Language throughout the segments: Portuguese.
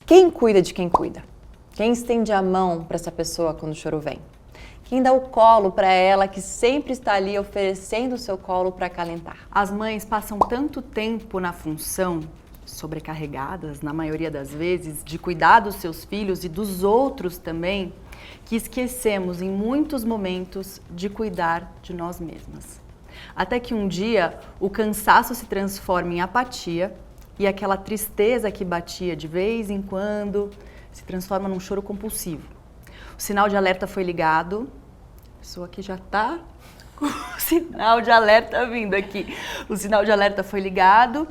Quem cuida de quem cuida? Quem estende a mão para essa pessoa quando o choro vem? Quem dá o colo para ela, que sempre está ali oferecendo o seu colo para acalentar? As mães passam tanto tempo na função, sobrecarregadas, na maioria das vezes, de cuidar dos seus filhos e dos outros também, que esquecemos em muitos momentos de cuidar de nós mesmas. Até que um dia o cansaço se transforma em apatia e aquela tristeza que batia de vez em quando se transforma num choro compulsivo. O sinal de alerta foi ligado, a pessoa aqui já está com o sinal de alerta vindo aqui. O sinal de alerta foi ligado,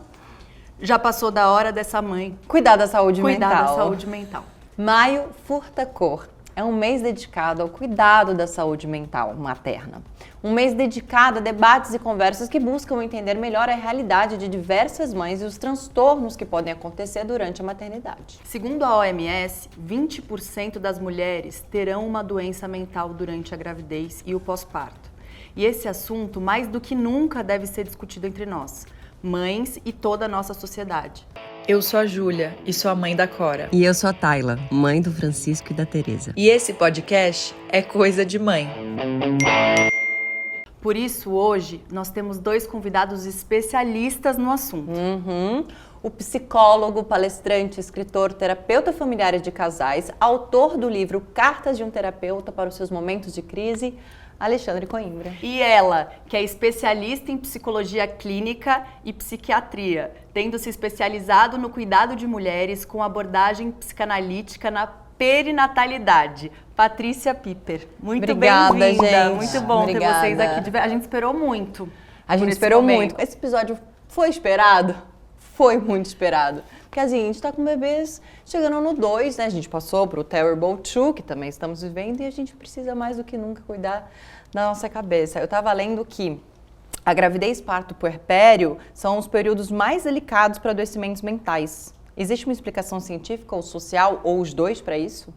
já passou da hora dessa mãe Cuidar da saúde mental. cuidar da saúde mental. Maio Furta Cor é um mês dedicado ao cuidado da saúde mental materna. Um mês dedicado a debates e conversas que buscam entender melhor a realidade de diversas mães e os transtornos que podem acontecer durante a maternidade. Segundo a OMS, 20% das mulheres terão uma doença mental durante a gravidez e o pós-parto. E esse assunto, mais do que nunca, deve ser discutido entre nós, mães e toda a nossa sociedade. Eu sou a Júlia e sou a mãe da Cora. E eu sou a Tayla, mãe do Francisco e da Tereza. E esse podcast é Coisa de Mãe. Por isso, hoje, nós temos 2 convidados especialistas no assunto. O psicólogo, palestrante, escritor, terapeuta familiar e de casais, autor do livro Cartas de um Terapeuta para os seus momentos de crise, Alexandre Coimbra. E ela, que é especialista em psicologia clínica e psiquiatria, tendo se especializado no cuidado de mulheres com abordagem psicanalítica na perinatalidade, Patrícia Piper. Muito Obrigada, bem-vinda, gente. muito bom Obrigada. ter vocês aqui. A gente esperou muito. A gente esperou muito. Esse episódio foi esperado? Foi muito esperado. Porque assim, a gente tá com bebês chegando no 2, né? A gente passou pro Terrible 2, que também estamos vivendo, e a gente precisa mais do que nunca cuidar da nossa cabeça. Eu tava lendo que a gravidez, parto, puerpério são os períodos mais delicados para adoecimentos mentais. Existe uma explicação científica ou social, ou os dois, para isso?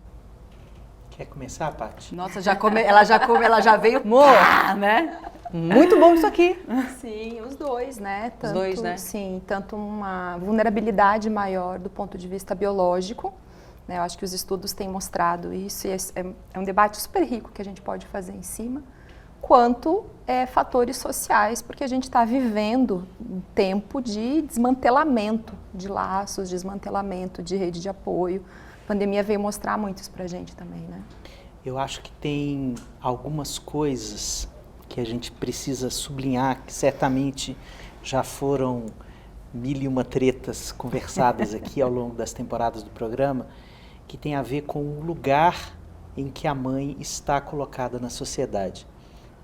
Quer começar, Paty? Nossa, ela já veio, né? Muito bom isso aqui. Sim, os dois, né? Os dois, né? Sim, tanto uma vulnerabilidade maior do ponto de vista biológico, né? Eu acho que os estudos têm mostrado isso, e é um debate super rico que a gente pode fazer em cima, quanto fatores sociais, porque a gente está vivendo um tempo de desmantelamento de laços, desmantelamento de rede de apoio. A pandemia veio mostrar muito isso pra gente também, né? Eu acho que tem algumas coisas que a gente precisa sublinhar, que certamente já foram 1001 tretas conversadas aqui ao longo das temporadas do programa, que tem a ver com o lugar em que a mãe está colocada na sociedade.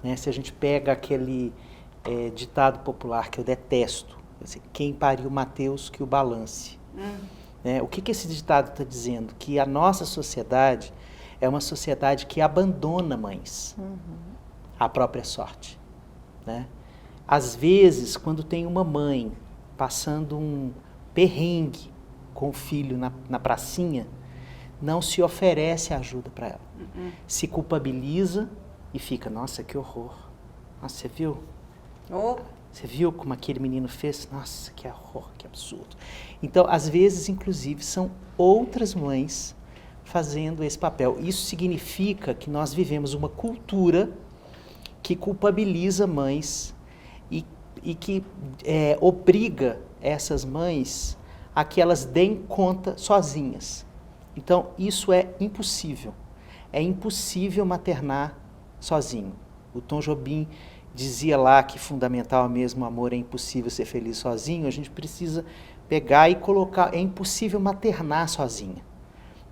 Né? Se a gente pega aquele ditado popular que eu detesto, assim, quem pariu Mateus que o balance. Né? O que esse ditado está dizendo? Que a nossa sociedade é uma sociedade que abandona mães. A própria sorte, né? Às vezes, quando tem uma mãe passando um perrengue com o filho na pracinha, não se oferece ajuda para ela. Se culpabiliza e fica, nossa, que horror. Nossa, você viu? Você viu como aquele menino fez? Nossa, que horror, que absurdo. Então, às vezes, inclusive, são outras mães fazendo esse papel. Isso significa que nós vivemos uma cultura que culpabiliza mães e que obriga essas mães a que elas deem conta sozinhas. Então, isso é impossível. É impossível maternar sozinho. O Tom Jobim dizia lá que fundamental mesmo o amor, é impossível ser feliz sozinho. A gente precisa pegar e colocar, é impossível maternar sozinha.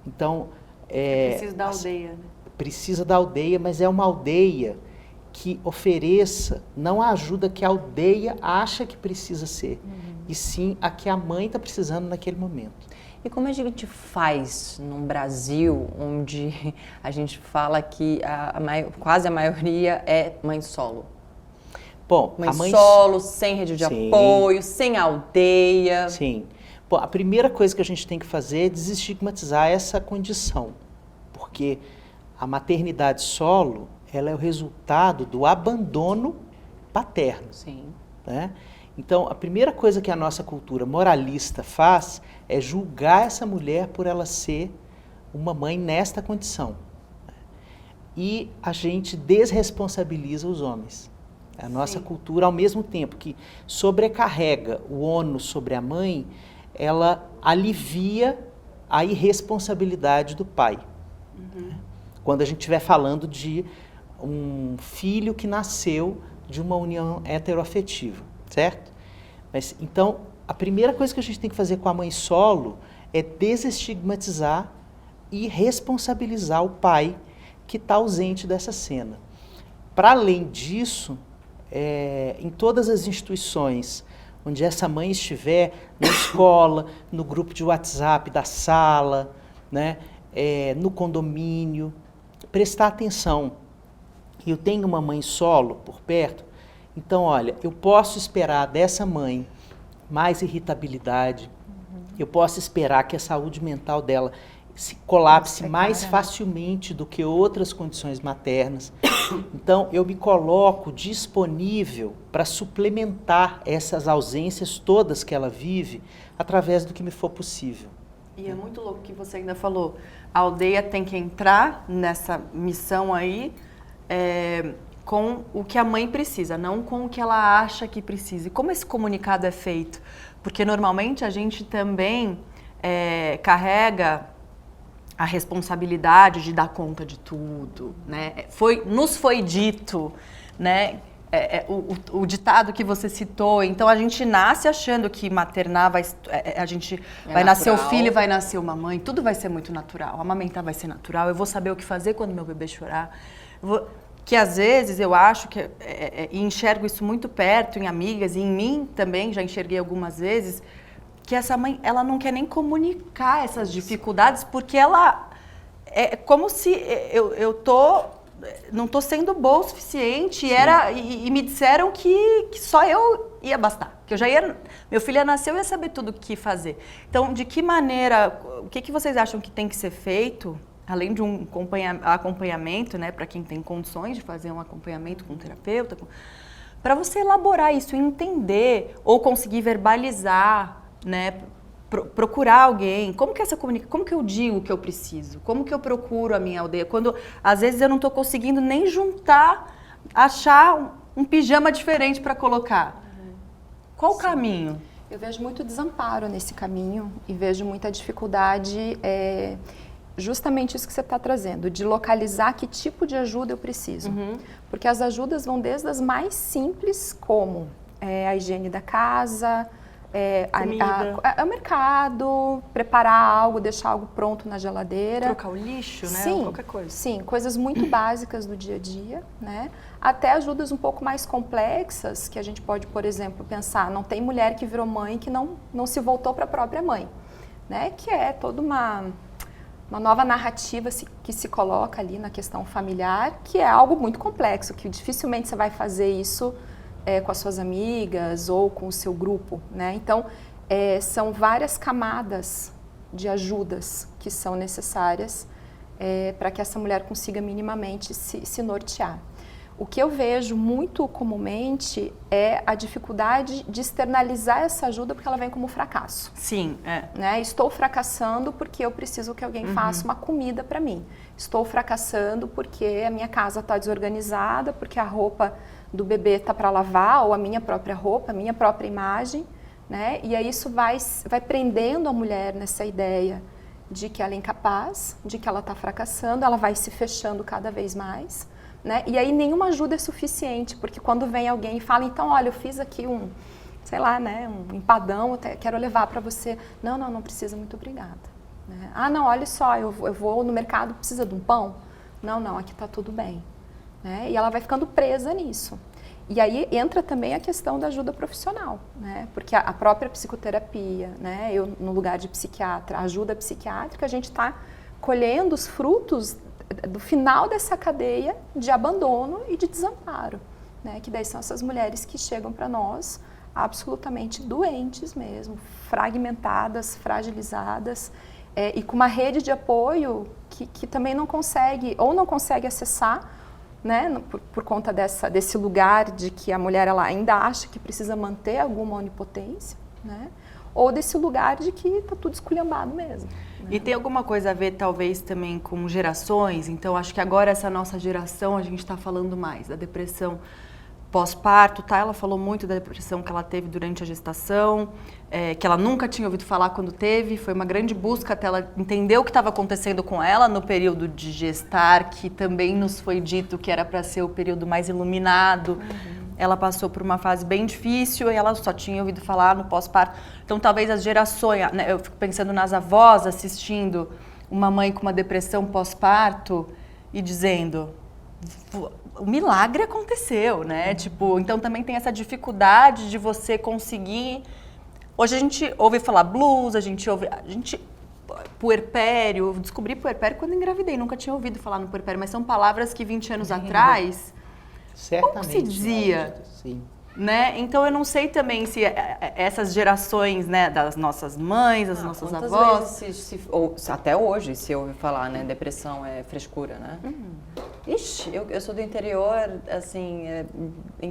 Então, Precisa da aldeia, né? Precisa da aldeia, mas é uma aldeia que ofereça não a ajuda que a aldeia acha que precisa ser, e sim a que a mãe está precisando naquele momento. E como a gente faz num Brasil onde a gente fala que quase a maioria é mãe solo? Bom, Mãe solo, sem rede de apoio, sem aldeia. Sim. Bom, a primeira coisa que a gente tem que fazer é desestigmatizar essa condição, porque a maternidade solo, ela é o resultado do abandono paterno. Sim. né? Então, a primeira coisa que a nossa cultura moralista faz é julgar essa mulher por ela ser uma mãe nesta condição. E a gente desresponsabiliza os homens. A nossa cultura, ao mesmo tempo que sobrecarrega o ônus sobre a mãe, ela alivia a irresponsabilidade do pai. Quando a gente estiver falando de um filho que nasceu de uma união heteroafetiva, certo? Mas, então, a primeira coisa que a gente tem que fazer com a mãe solo é desestigmatizar e responsabilizar o pai que está ausente dessa cena. Para além disso, em todas as instituições onde essa mãe estiver, na escola, no grupo de WhatsApp da sala, né, no condomínio, prestar atenção. Eu tenho uma mãe solo por perto, então, olha, eu posso esperar dessa mãe mais irritabilidade, eu posso esperar que a saúde mental dela se colapse mais facilmente do que outras condições maternas. Então, eu me coloco disponível para suplementar essas ausências todas que ela vive através do que me for possível. E é muito louco que você ainda falou, a aldeia tem que entrar nessa missão aí com o que a mãe precisa, não com o que ela acha que precisa. E como esse comunicado é feito? Porque normalmente a gente também carrega a responsabilidade de dar conta de tudo, né? Nos foi dito, né? O ditado que você citou, então a gente nasce achando que maternar a gente vai nascer o filho, vai nascer uma mãe, tudo vai ser muito natural, amamentar vai ser natural, eu vou saber o que fazer quando meu bebê chorar, que às vezes eu acho que, e enxergo isso muito perto em amigas e em mim também, já enxerguei algumas vezes, que essa mãe, ela não quer nem comunicar essas dificuldades, porque ela é como se não tô sendo boa o suficiente, e me disseram que só eu ia bastar, que eu já ia, meu filho ia nascer, eu ia saber tudo o que fazer. Então, de que maneira, o que vocês acham que tem que ser feito, além de um acompanhamento, né, para quem tem condições de fazer um acompanhamento com um terapeuta, para você elaborar isso, entender ou conseguir verbalizar, né, procurar alguém, como que eu digo o que eu preciso, como que eu procuro a minha aldeia, quando às vezes eu não estou conseguindo nem achar um pijama diferente para colocar. Qual o caminho? Eu vejo muito desamparo nesse caminho e vejo muita dificuldade, justamente isso que você está trazendo, de localizar que tipo de ajuda eu preciso. Porque as ajudas vão desde as mais simples, como a higiene da casa, o mercado, preparar algo, deixar algo pronto na geladeira. Trocar o lixo, né? Sim, qualquer coisa. Sim, coisas muito básicas do dia a dia, né? Até ajudas um pouco mais complexas, que a gente pode, por exemplo, pensar, não tem mulher que virou mãe que não se voltou para a própria mãe, né? Que é toda uma nova narrativa que se coloca ali na questão familiar, que é algo muito complexo, que dificilmente você vai fazer isso com as suas amigas ou com o seu grupo, né? Então, são várias camadas de ajudas que são necessárias para que essa mulher consiga minimamente se nortear. O que eu vejo muito comumente é a dificuldade de externalizar essa ajuda porque ela vem como fracasso. Sim, né? Estou fracassando porque eu preciso que alguém faça uma comida para mim. Estou fracassando porque a minha casa está desorganizada, porque a roupa do bebê está para lavar, ou a minha própria roupa, a minha própria imagem, né? E aí isso vai prendendo a mulher nessa ideia de que ela é incapaz, de que ela está fracassando, ela vai se fechando cada vez mais, né? E aí nenhuma ajuda é suficiente, porque quando vem alguém e fala, então, olha, eu fiz aqui um empadão, quero levar para você. Não precisa, muito obrigada. Né? Ah, não, olha só, eu vou no mercado, precisa de um pão? Não, aqui está tudo bem. Né? E ela vai ficando presa nisso. E aí entra também a questão da ajuda profissional, né? Porque a própria psicoterapia, né? Eu no lugar de psiquiatra, a ajuda psiquiátrica, a gente está colhendo os frutos do final dessa cadeia de abandono e de desamparo, né? Que daí são essas mulheres que chegam para nós absolutamente doentes mesmo, fragmentadas, fragilizadas, e com uma rede de apoio que também não consegue, ou não consegue acessar, né, por conta desse lugar de que a mulher ela ainda acha que precisa manter alguma onipotência, né, ou desse lugar de que está tudo esculhambado mesmo. Né? E tem alguma coisa a ver, talvez, também com gerações? Então, acho que agora essa nossa geração, a gente está falando mais da depressão pós-parto, tá? Ela falou muito da depressão que ela teve durante a gestação, que ela nunca tinha ouvido falar quando teve, foi uma grande busca até ela entender o que estava acontecendo com ela no período de gestar, que também nos foi dito que era para ser o período mais iluminado. Ela passou por uma fase bem difícil e ela só tinha ouvido falar no pós-parto. Então, talvez as gerações, né, eu fico pensando nas avós assistindo uma mãe com uma depressão pós-parto e dizendo... O milagre aconteceu, né? Tipo, então também tem essa dificuldade de você conseguir... Hoje a gente ouve falar blues, puerpério, eu descobri puerpério quando engravidei, nunca tinha ouvido falar no puerpério, mas são palavras que 20 anos atrás, Certamente, como se dizia? Sim. Né? Então eu não sei também se essas gerações, né, das nossas mães, das nossas avós... Vezes ou até hoje se ouve falar, né, depressão é frescura, né? Ixi, eu sou do interior, assim,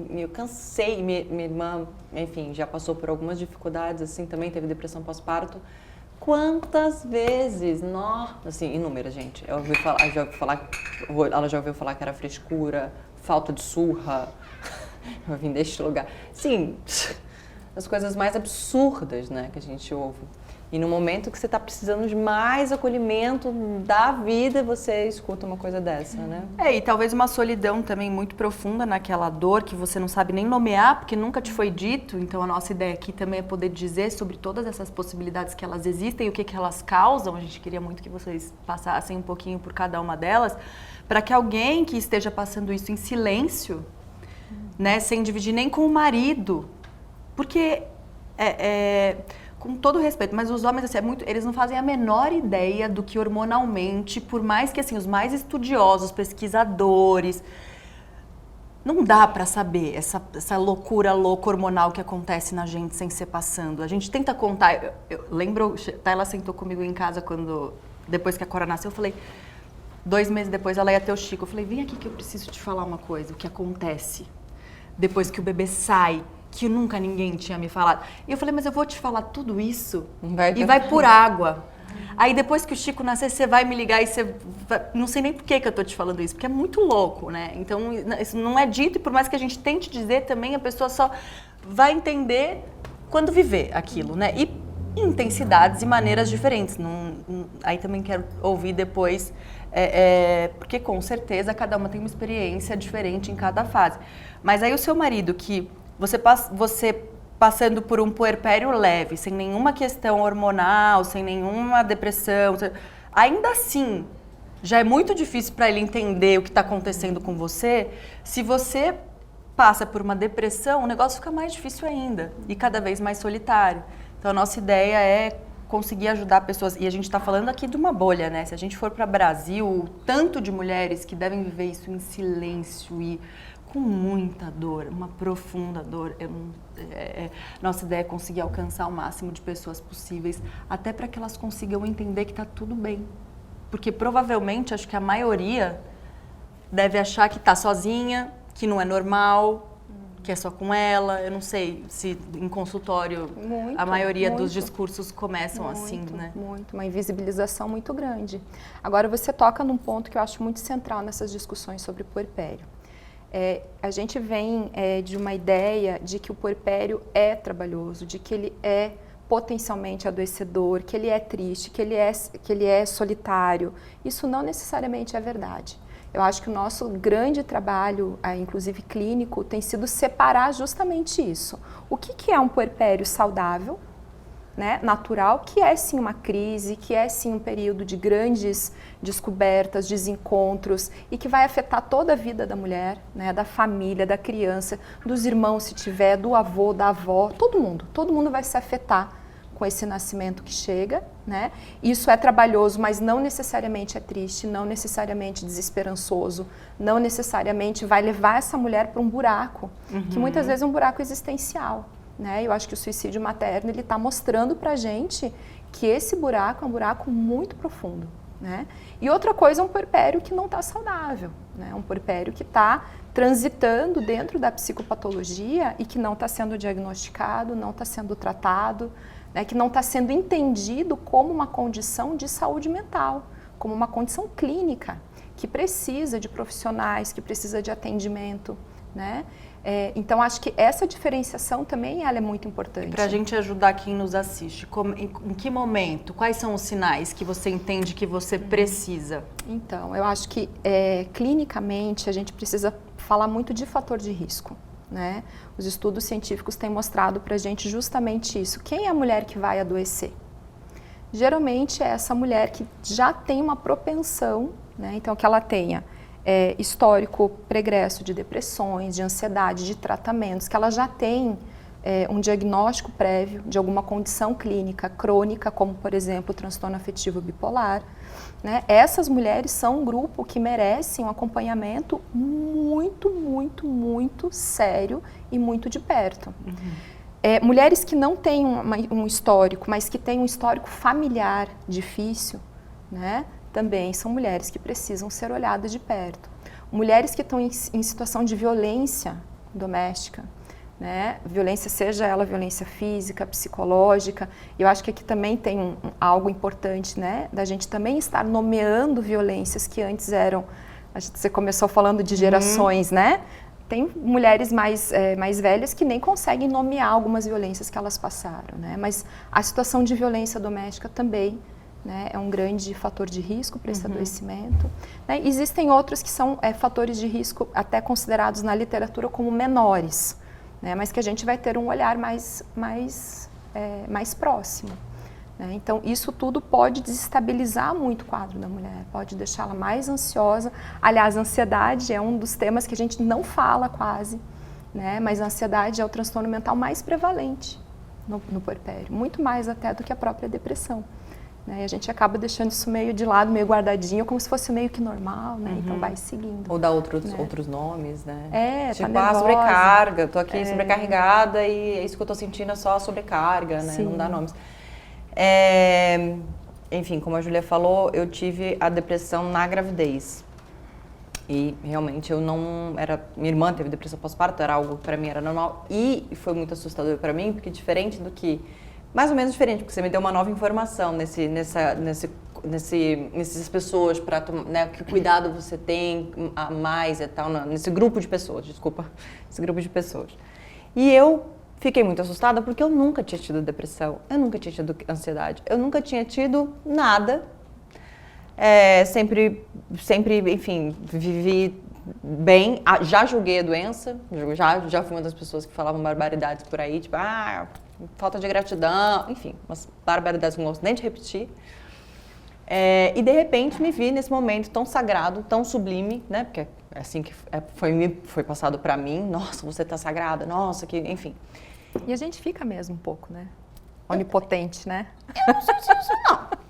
eu cansei, minha irmã, enfim, já passou por algumas dificuldades, assim, também teve depressão pós-parto. Quantas vezes? Nossa, assim, inúmeras, gente. Ela já ouviu falar que era frescura, falta de surra. Eu vim deste lugar. Sim, as coisas mais absurdas, né, que a gente ouve. E no momento que você está precisando de mais acolhimento da vida, você escuta uma coisa dessa, né? E talvez uma solidão também muito profunda naquela dor que você não sabe nem nomear, porque nunca te foi dito. Então a nossa ideia aqui também é poder dizer sobre todas essas possibilidades que elas existem e o que elas causam. A gente queria muito que vocês passassem um pouquinho por cada uma delas, para que alguém que esteja passando isso em silêncio, né, sem dividir nem com o marido, porque com todo respeito, mas os homens assim, eles não fazem a menor ideia do que hormonalmente, por mais que assim os mais estudiosos, pesquisadores, não dá para saber essa loucura louca hormonal que acontece na gente sem ser passando. A gente tenta contar, eu lembro, ela sentou comigo em casa depois que a Cora nasceu, eu falei, 2 meses depois ela ia ter o Chico, eu falei, vem aqui que eu preciso te falar uma coisa, o que acontece depois que o bebê sai, que nunca ninguém tinha me falado. E eu falei, mas eu vou te falar tudo isso e vai por água. Aí depois que o Chico nascer, você vai me ligar e você vai... Não sei nem por que eu tô te falando isso, porque é muito louco, né? Então, isso não é dito e por mais que a gente tente dizer também, a pessoa só vai entender quando viver aquilo, né? E intensidades e maneiras diferentes. Aí também quero ouvir depois, porque com certeza cada uma tem uma experiência diferente em cada fase. Mas aí o seu marido, que você passando por um puerpério leve, sem nenhuma questão hormonal, sem nenhuma depressão, ainda assim, já é muito difícil para ele entender o que está acontecendo com você. Se você passa por uma depressão, o negócio fica mais difícil ainda e cada vez mais solitário. Então, a nossa ideia é conseguir ajudar pessoas, e a gente está falando aqui de uma bolha, né? Se a gente for para o Brasil, o tanto de mulheres que devem viver isso em silêncio e com muita dor, uma profunda dor. Nossa ideia é conseguir alcançar o máximo de pessoas possíveis, até para que elas consigam entender que está tudo bem. Porque provavelmente, acho que a maioria deve achar que está sozinha, que não é normal, que é só com ela. Eu não sei se em consultório a maioria dos discursos começam assim, né? Muito, uma invisibilização muito grande. Agora você toca num ponto que eu acho muito central nessas discussões sobre puerpério. A gente vem de uma ideia de que o puerpério é trabalhoso, de que ele é potencialmente adoecedor, que ele é triste, que ele é solitário. Isso não necessariamente é verdade. Eu acho que o nosso grande trabalho, inclusive clínico, tem sido separar justamente isso. O que é um puerpério saudável, né, natural, que é sim uma crise, que é sim um período de grandes descobertas, desencontros e que vai afetar toda a vida da mulher, né, da família, da criança, dos irmãos se tiver, do avô, da avó, todo mundo vai se afetar com esse nascimento que chega, né? Isso é trabalhoso, mas não necessariamente é triste, não necessariamente desesperançoso, não necessariamente vai levar essa mulher para um buraco, que muitas vezes é um buraco existencial. Né? Eu acho que o suicídio materno está mostrando para a gente que esse buraco é um buraco muito profundo. né? E outra coisa é um puerpério que não está saudável, né? Um puerpério que está transitando dentro da psicopatologia e que não está sendo diagnosticado, não está sendo tratado, né? Que não está sendo entendido como uma condição de saúde mental, como uma condição clínica, que precisa de profissionais, que precisa de atendimento, né? Então, acho que essa diferenciação também ela é muito importante. Para a gente ajudar quem nos assiste, em que momento, quais são os sinais que você entende que você precisa? Então, eu acho que clinicamente a gente precisa falar muito de fator de risco, né? Os estudos científicos têm mostrado para a gente justamente isso. Quem é a mulher que vai adoecer? Geralmente é essa mulher que já tem uma propensão, né? Então, que ela tenha histórico pregresso de depressões, de ansiedade, de tratamentos, que ela já tem um diagnóstico prévio de alguma condição clínica crônica, como, por exemplo, o transtorno afetivo bipolar, né? Essas mulheres são um grupo que merecem um acompanhamento muito, muito, muito sério e muito de perto. Mulheres que não têm um histórico, mas que têm um histórico familiar difícil, né? Também são mulheres que precisam ser olhadas de perto. Mulheres que estão em situação de violência doméstica, né? Violência, seja ela violência física, psicológica. Eu acho que aqui também tem algo importante, né? Da gente também estar nomeando violências que antes eram... Você começou falando de gerações, né? Tem mulheres mais velhas que nem conseguem nomear algumas violências que elas passaram, né? Mas a situação de violência doméstica também, né, é um grande fator de risco para esse adoecimento. Né? Existem outros que são fatores de risco até considerados na literatura como menores, né, mas que a gente vai ter um olhar mais próximo. Né? Então, isso tudo pode desestabilizar muito o quadro da mulher, pode deixá-la mais ansiosa. Aliás, a ansiedade é um dos temas que a gente não fala quase, né, mas a ansiedade é o transtorno mental mais prevalente no puerpério, muito mais até do que a própria depressão. Né? E a gente acaba deixando isso meio de lado, meio guardadinho, como se fosse meio que normal, né? Então vai seguindo. Ou dá outros nomes, né? Tipo, tá sobrecarga, tô aqui sobrecarregada e é isso que eu tô sentindo, é só a sobrecarga, né? Sim. Não dá nomes. Enfim, como a Júlia falou, eu tive a depressão na gravidez. E realmente eu não era... Minha irmã teve depressão pós-parto, era algo que para mim era normal. E foi muito assustador para mim, porque diferente do que... Mais ou menos diferente, porque você me deu uma nova informação nessas pessoas, né, que cuidado você tem a mais e tal, nesse grupo de pessoas, esse grupo de pessoas. E eu fiquei muito assustada porque eu nunca tinha tido depressão, eu nunca tinha tido ansiedade, eu nunca tinha tido nada. Sempre, enfim, vivi bem, já julguei a doença, já fui uma das pessoas que falavam barbaridades por aí, tipo, falta de gratidão, enfim, umas barbaridades que eu não gosto nem de repetir. E de repente me vi nesse momento tão sagrado, tão sublime, né? Porque é assim que foi passado pra mim. Nossa, você tá sagrada, nossa, que, enfim. E a gente fica mesmo um pouco, né? Onipotente, né? Eu não senti isso, não.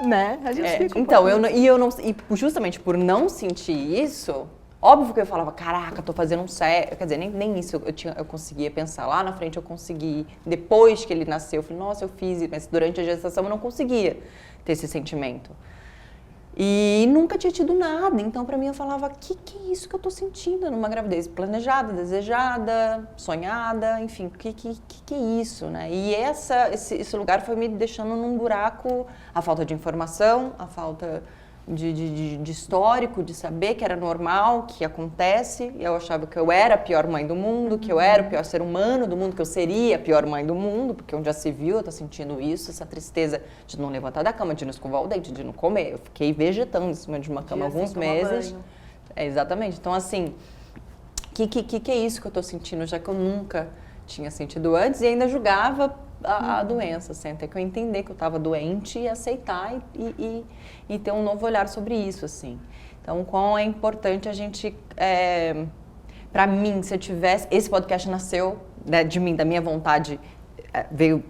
Né? A gente fica então, e justamente por não sentir isso, óbvio que eu falava, caraca, tô fazendo um sério. Quer dizer, nem isso eu conseguia pensar. Lá na frente eu consegui. Depois que ele nasceu, eu falei, nossa, eu fiz, mas durante a gestação eu não conseguia ter esse sentimento. E nunca tinha tido nada. Então, pra mim, eu falava, que é isso que eu tô sentindo numa gravidez planejada, desejada, sonhada, enfim, que é isso, né? E esse lugar foi me deixando num buraco, a falta de informação, a falta de histórico, de saber que era normal, que acontece. Eu achava que eu era a pior mãe do mundo, que eu era o pior ser humano do mundo, que eu seria a pior mãe do mundo, porque onde já se viu, eu tô sentindo isso, essa tristeza de não levantar da cama, de não escovar o dente, de não comer. Eu fiquei vegetando em cima de uma cama alguns meses. Exatamente. Então, assim, que é isso que eu tô sentindo, já que eu nunca tinha sentido antes e ainda julgava a doença, assim, até que eu entender que eu estava doente e aceitar e ter um novo olhar sobre isso, assim. Então, quão é importante a gente, para mim, se eu tivesse, esse podcast nasceu, né, de mim, da minha vontade, veio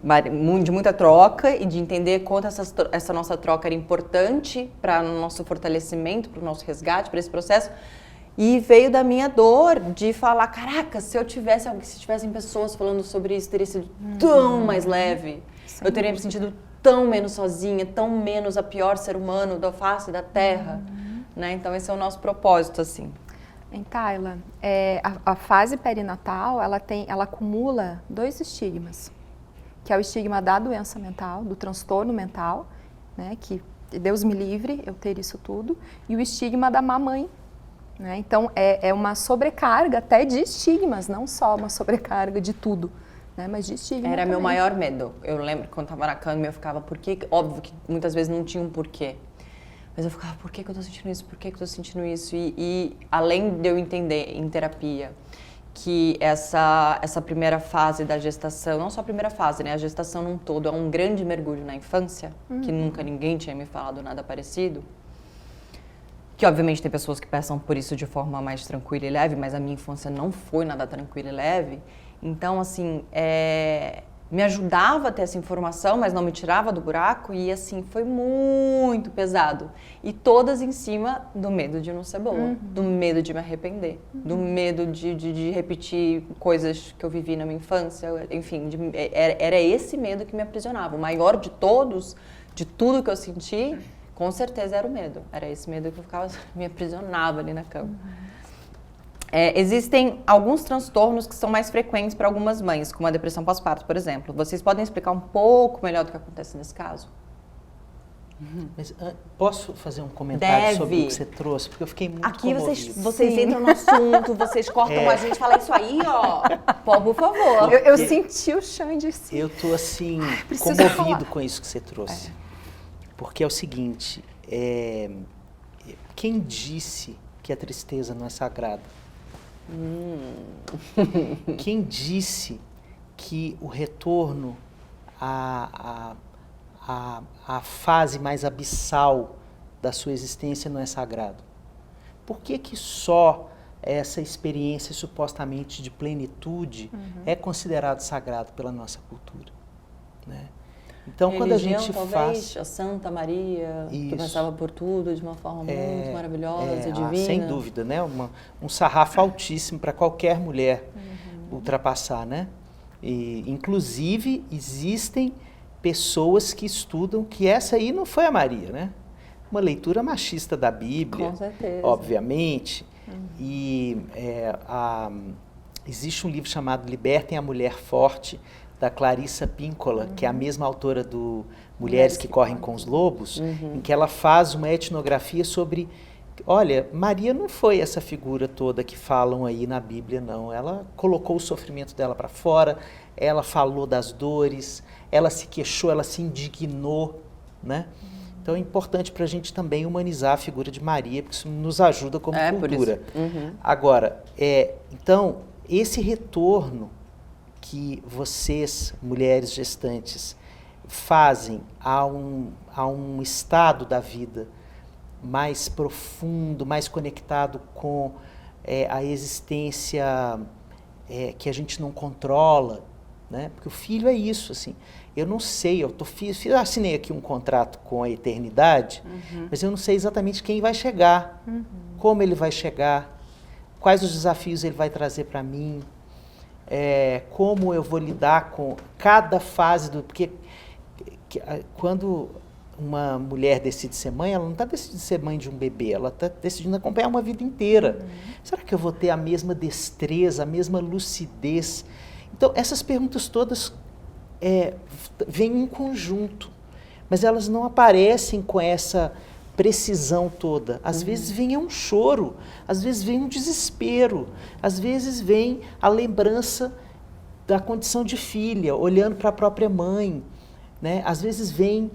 de muita troca e de entender quanto essa nossa troca era importante para o nosso fortalecimento, para o nosso resgate, para esse processo. E veio da minha dor de falar, caraca, se tivessem pessoas falando sobre isso, teria sido tão mais leve. Eu teria me sentido tão menos sozinha, tão menos a pior ser humano da face da Terra, né? Então esse é o nosso propósito, assim. Em Tayla, a fase perinatal, ela acumula 2 estigmas, que é o estigma da doença mental, do transtorno mental, né, que Deus me livre eu ter isso tudo, e o estigma da mamãe, né? Então é uma sobrecarga até de estigmas, não só uma sobrecarga de tudo, né, mas de estigma Era também. meu maior medo. Eu lembro que quando estava na cama eu ficava, por quê? Óbvio que muitas vezes não tinha um porquê. Mas eu ficava, por que eu tô sentindo isso? Por que eu tô sentindo isso? E além de eu entender em terapia que essa primeira fase da gestação, não só a primeira fase, né? A gestação num todo é um grande mergulho na infância, que nunca ninguém tinha me falado nada parecido. Que obviamente tem pessoas que passam por isso de forma mais tranquila e leve, mas a minha infância não foi nada tranquila e leve. Então, assim, me ajudava a ter essa informação, mas não me tirava do buraco e, assim, foi muito pesado. E todas em cima do medo de não ser boa, do medo de me arrepender, do medo de repetir coisas que eu vivi na minha infância, enfim, era esse medo que me aprisionava. O maior de todos, de tudo que eu senti, com certeza era o medo. Era esse medo que me aprisionava ali na cama. Existem alguns transtornos que são mais frequentes para algumas mães, como a depressão pós-parto, por exemplo. Vocês podem explicar um pouco melhor do que acontece nesse caso? Mas posso fazer um comentário Deve. sobre o que você trouxe? Porque eu fiquei muito Aqui comovido. vocês entram no assunto, vocês cortam a gente, fala isso aí, ó. Pô, por favor. Eu senti o Xande assim. Eu tô assim, preciso comovido falar. com isso que você trouxe. Porque é o seguinte, quem disse que a tristeza não é sagrada? Quem disse que o retorno à fase mais abissal da sua existência não é sagrado? Por que que só essa experiência supostamente de plenitude é considerado sagrado pela nossa cultura, né? Então, Religião, quando a gente talvez, faz... a Santa Maria, que Isso. passava por tudo de uma forma muito maravilhosa, divina. Sem dúvida, né? Um sarrafo altíssimo para qualquer mulher ultrapassar, né? E, inclusive, existem pessoas que estudam que essa aí não foi a Maria, né? Uma leitura machista da Bíblia, Com certeza. obviamente. E existe um livro chamado Libertem a Mulher Forte, da Clarissa Pinkola, que é a mesma autora do Mulheres que Correm com os Lobos, em que ela faz uma etnografia sobre... Olha, Maria não foi essa figura toda que falam aí na Bíblia, não. Ela colocou o sofrimento dela para fora, ela falou das dores, ela se queixou, ela se indignou, né? Então é importante para a gente também humanizar a figura de Maria, porque isso nos ajuda como cultura. Agora, então, esse retorno que vocês, mulheres gestantes, fazem a um estado da vida mais profundo, mais conectado com a existência que a gente não controla, né? Porque o filho é isso, assim. Eu não sei, eu assinei aqui um contrato com a eternidade, mas eu não sei exatamente quem vai chegar, como ele vai chegar, quais os desafios ele vai trazer para mim, como eu vou lidar com cada fase porque quando uma mulher decide ser mãe, ela não está decidindo ser mãe de um bebê, ela está decidindo acompanhar uma vida inteira. Será que eu vou ter a mesma destreza, a mesma lucidez? Então, essas perguntas todas vêm em conjunto, mas elas não aparecem com essa precisão toda. Às vezes vem um choro, às vezes vem um desespero, às vezes vem a lembrança da condição de filha, olhando para a própria mãe, né? Às vezes vem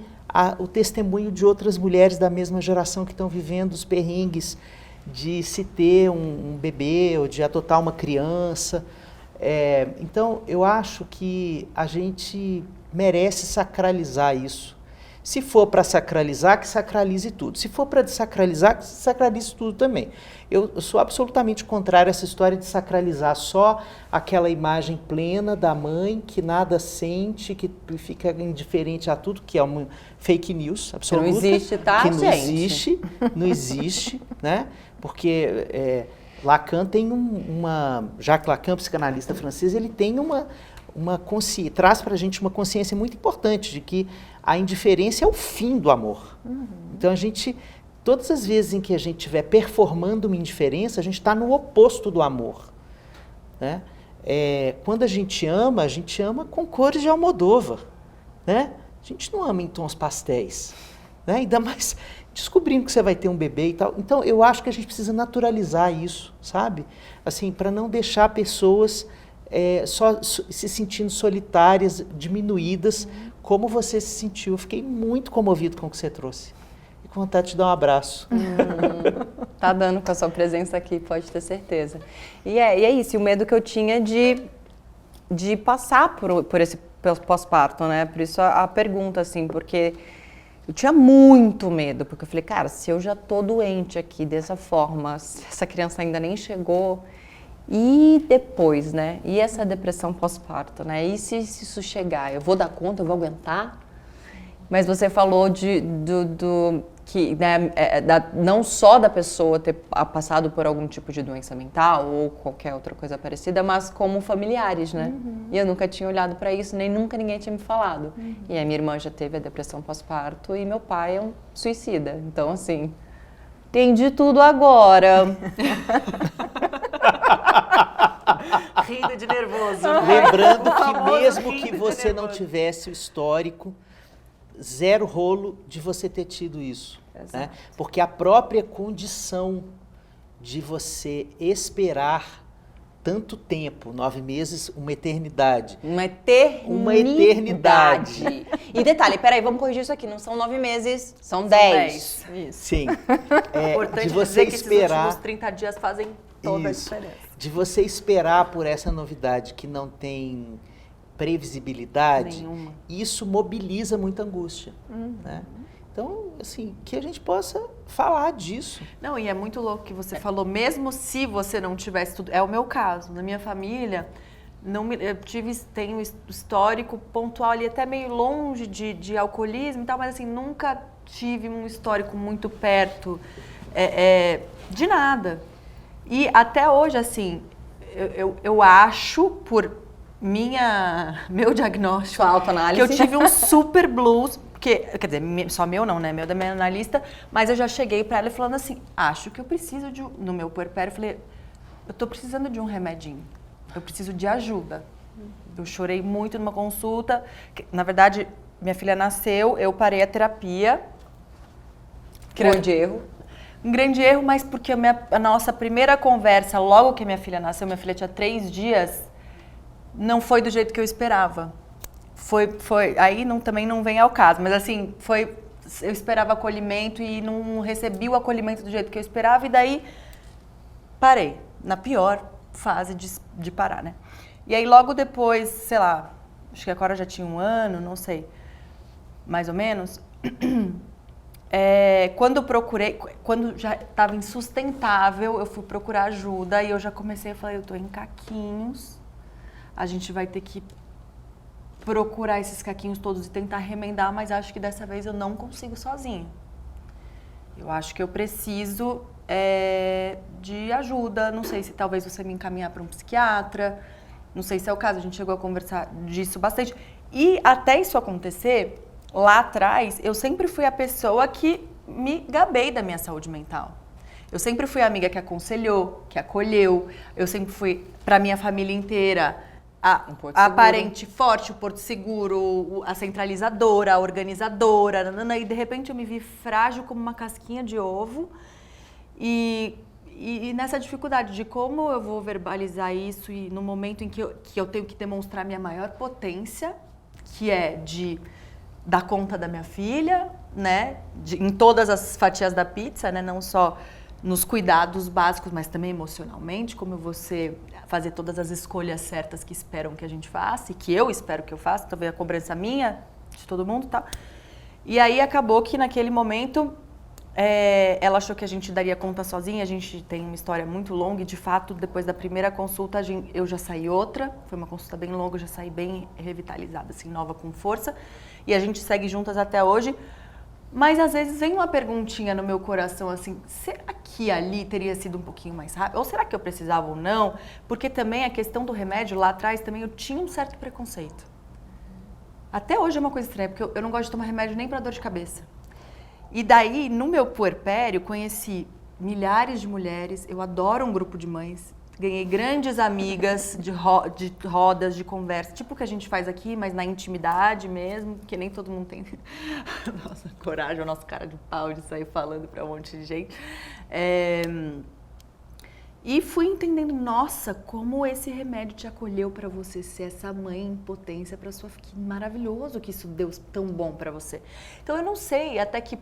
o testemunho de outras mulheres da mesma geração que estão vivendo os perrengues de se ter um bebê ou de adotar uma criança. Então, eu acho que a gente merece sacralizar isso. Se for para sacralizar, que sacralize tudo. Se for para desacralizar, que sacralize tudo também. Eu sou absolutamente contrário a essa história de sacralizar só aquela imagem plena da mãe que nada sente, que fica indiferente a tudo, que é uma fake news absoluta. Que não existe, tá, que não gente? Não existe, né? Porque Lacan tem Jacques Lacan, psicanalista francês, ele tem traz para a gente uma consciência muito importante de que a indiferença é o fim do amor. Então todas as vezes em que a gente estiver performando uma indiferença, a gente está no oposto do amor, né? Quando a gente ama com cores de Almodóvar, né? A gente não ama em tons pastéis, né? Ainda mais descobrindo que você vai ter um bebê e tal. Então, eu acho que a gente precisa naturalizar isso, sabe? Assim, para não deixar pessoas só se sentindo solitárias, diminuídas, como você se sentiu. Eu fiquei muito comovido com o que você trouxe. E com vontade de te dar um abraço. Tá dando com a sua presença aqui, pode ter certeza. E é isso, e o medo que eu tinha de passar por esse pós-parto, né? Por isso a pergunta, assim, porque eu tinha muito medo, porque eu falei, cara, se eu já tô doente aqui dessa forma, se essa criança ainda nem chegou, e depois, né? E essa depressão pós-parto, né? E se isso chegar, eu vou dar conta, eu vou aguentar? Mas você falou que, né, não só da pessoa ter passado por algum tipo de doença mental ou qualquer outra coisa parecida, mas como familiares, né? E eu nunca tinha olhado para isso, nem nunca ninguém tinha me falado. E a minha irmã já teve a depressão pós-parto e meu pai é um suicida. Então, assim, entendi tudo agora. Rindo de nervoso. Lembrando que mesmo que você não tivesse o histórico, zero rolo de você ter tido isso, né? Porque a própria condição de você esperar tanto tempo, 9 meses, uma eternidade. Uma eternidade. E detalhe, peraí, vamos corrigir isso aqui, não são 9 meses, são 10. Isso. Sim. Importante de você dizer que esperar, esses últimos 30 dias fazem toda a diferença. De você esperar por essa novidade que não tem previsibilidade, nenhuma. Isso mobiliza muita angústia, né? Então, assim, que a gente possa falar disso. Não, e é muito louco que você falou, mesmo se você não tivesse tudo, é o meu caso, na minha família, tenho histórico pontual ali, até meio longe de alcoolismo e tal, mas assim, nunca tive um histórico muito perto de nada. E até hoje, assim, eu acho, por meu diagnóstico, Sua autoanálise, que eu tive um super blues, porque, quer dizer, só meu não, né? Meu da minha analista, mas eu já cheguei pra ela falando assim, acho que eu preciso no meu puerpério, eu falei, eu tô precisando de um remedinho, eu preciso de ajuda. Eu chorei muito numa consulta, na verdade, minha filha nasceu, eu parei a terapia. grande erro. Um grande erro, mas porque a nossa primeira conversa, logo que minha filha nasceu, minha filha tinha 3 dias, não foi do jeito que eu esperava. Aí também não vem ao caso, mas assim, eu esperava acolhimento e não recebi o acolhimento do jeito que eu esperava, e daí parei, na pior fase de parar, né? E aí logo depois, sei lá, acho que agora já tinha 1 ano, não sei, mais ou menos, quando já estava insustentável, eu fui procurar ajuda e eu já comecei a falar, eu tô em caquinhos, a gente vai ter que procurar esses caquinhos todos e tentar remendar, mas acho que dessa vez eu não consigo sozinho. Eu acho que eu preciso de ajuda, não sei se talvez você me encaminhar para um psiquiatra, não sei se é o caso, a gente chegou a conversar disso bastante. E até isso acontecer, lá atrás, eu sempre fui a pessoa que me gabei da minha saúde mental. Eu sempre fui a amiga que aconselhou, que acolheu, eu sempre fui para minha família inteira a parente forte, o porto seguro, a centralizadora, a organizadora, e de repente eu me vi frágil como uma casquinha de ovo e nessa dificuldade de como eu vou verbalizar isso e no momento em que eu tenho que demonstrar minha maior potência, que é de dar conta da minha filha, né, em todas as fatias da pizza, né, não só nos cuidados básicos, mas também emocionalmente, como você fazer todas as escolhas certas que esperam que a gente faça, e que eu espero que eu faça, talvez a cobrança minha, de todo mundo e tal. E aí acabou que naquele momento, ela achou que a gente daria conta sozinha, a gente tem uma história muito longa e de fato, depois da primeira consulta, eu já saí outra, foi uma consulta bem longa, eu já saí bem revitalizada, assim, nova, com força, e a gente segue juntas até hoje, Mas às vezes vem uma perguntinha no meu coração assim, será que ali teria sido um pouquinho mais rápido? Ou será que eu precisava ou não? Porque também a questão do remédio lá atrás também eu tinha um certo preconceito. Até hoje é uma coisa estranha, porque eu não gosto de tomar remédio nem para dor de cabeça. E daí, no meu puerpério, conheci milhares de mulheres, eu adoro um grupo de mães, ganhei grandes amigas de rodas, de conversa, tipo o que a gente faz aqui, mas na intimidade mesmo, porque nem todo mundo tem nossa coragem, a nossa cara de pau de sair falando para um monte de gente. E fui entendendo, nossa, como esse remédio te acolheu para você ser essa mãe em potência para sua filha. Que maravilhoso que isso deu tão bom para você. Então eu não sei até que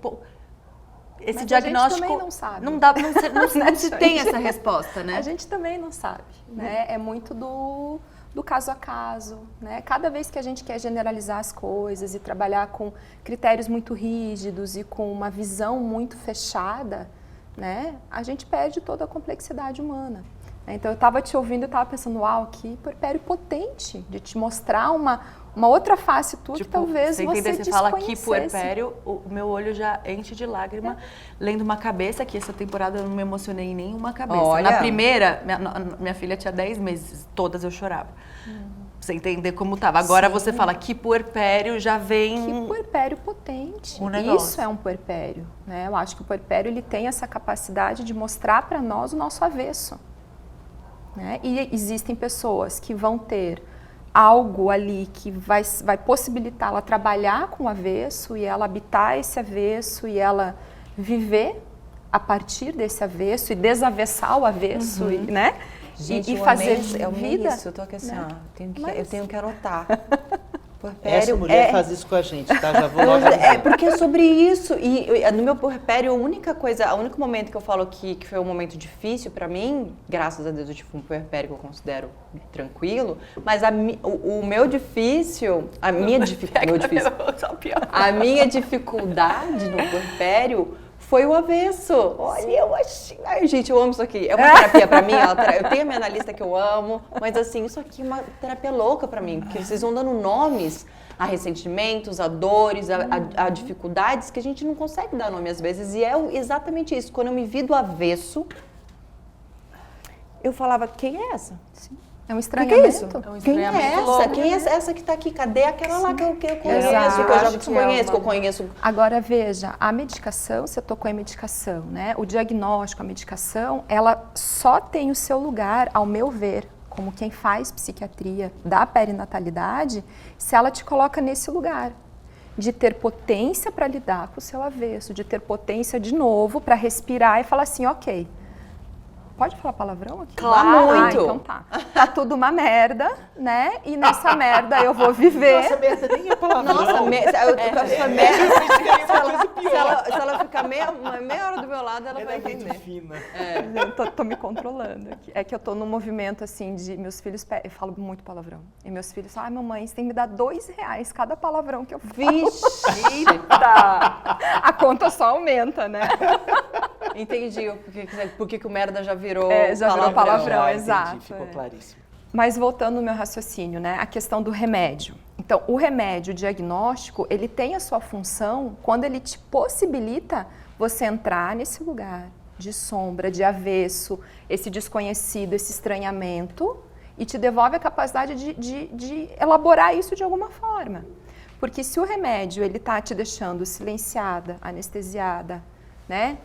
esse Mas diagnóstico a gente também não sabe. Não se tem essa resposta, né? A gente também não sabe, né? É muito do caso a caso, né? Cada vez que a gente quer generalizar as coisas e trabalhar com critérios muito rígidos e com uma visão muito fechada, né? A gente perde toda a complexidade humana. Então eu estava te ouvindo e estava pensando, uau, que puerpério potente de te mostrar uma outra face tua, tipo, que talvez você desconhecesse. Você fala que puerpério, o meu olho já enche de lágrima lendo uma cabeça, que essa temporada eu não me emocionei em nenhuma cabeça. Olha. Na primeira, minha filha tinha 10 meses, todas eu chorava. Você entender como tava. Agora você fala que puerpério já vem... Que puerpério potente. Isso é um puerpério, né? Eu acho que o puerpério ele tem essa capacidade de mostrar para nós o nosso avesso. Né? E existem pessoas que vão ter algo ali que vai possibilitá-la trabalhar com o avesso e ela habitar esse avesso e ela viver a partir desse avesso e desavessar o avesso, né? Gente, e fazer vida. Isso, eu tô aqui assim, né? eu tenho que anotar. Essa mulher faz isso com a gente, tá? Já vou logo dizer. Porque é sobre isso. E no meu puerpério, o único momento que eu falo que foi um momento difícil pra mim, graças a Deus eu tive um puerpério que eu considero tranquilo, mas o meu difícil, a minha dificuldade no puerpério foi o avesso. Olha, eu achei... Ai, gente, eu amo isso aqui. É uma terapia pra mim. Eu tenho a minha analista que eu amo, mas assim, isso aqui é uma terapia louca pra mim, porque vocês vão dando nomes a ressentimentos, a dores, a dificuldades que a gente não consegue dar nome às vezes. E é exatamente isso. Quando eu me vi do avesso, eu falava, quem é essa? Sim. É um estranhamento. Que é isso? Quem é essa? Louco, quem é essa que está aqui? Cadê aquela lá que eu conheço, Exato. que eu já desconheço, que eu conheço? Agora, veja, a medicação, você tocou em medicação, né? O diagnóstico, a medicação, ela só tem o seu lugar, ao meu ver, como quem faz psiquiatria da perinatalidade, se ela te coloca nesse lugar. De ter potência para lidar com o seu avesso, de ter potência de novo para respirar e falar assim, ok. Pode falar palavrão aqui? Claro, muito. Então tá. Tá tudo uma merda, né? E nessa merda eu vou viver. Nossa, merda nem é palavrão. Nossa, se ela ficar meia hora do meu lado, ela vai entender. Fina. Eu tô me controlando aqui. É que eu tô num movimento assim de meus filhos, eu falo muito palavrão. E meus filhos falam, mamãe, você tem que me dar R$2 cada palavrão que eu falo. Vixe! A conta só aumenta, né? Entendi porque que o merda já virou palavrão, Entendi, exato. ficou claríssimo. Mas voltando no meu raciocínio, né, a questão do remédio. Então, o remédio, o diagnóstico, ele tem a sua função quando ele te possibilita você entrar nesse lugar de sombra, de avesso, esse desconhecido, esse estranhamento, e te devolve a capacidade de elaborar isso de alguma forma. Porque se o remédio ele tá te deixando silenciada, anestesiada, né?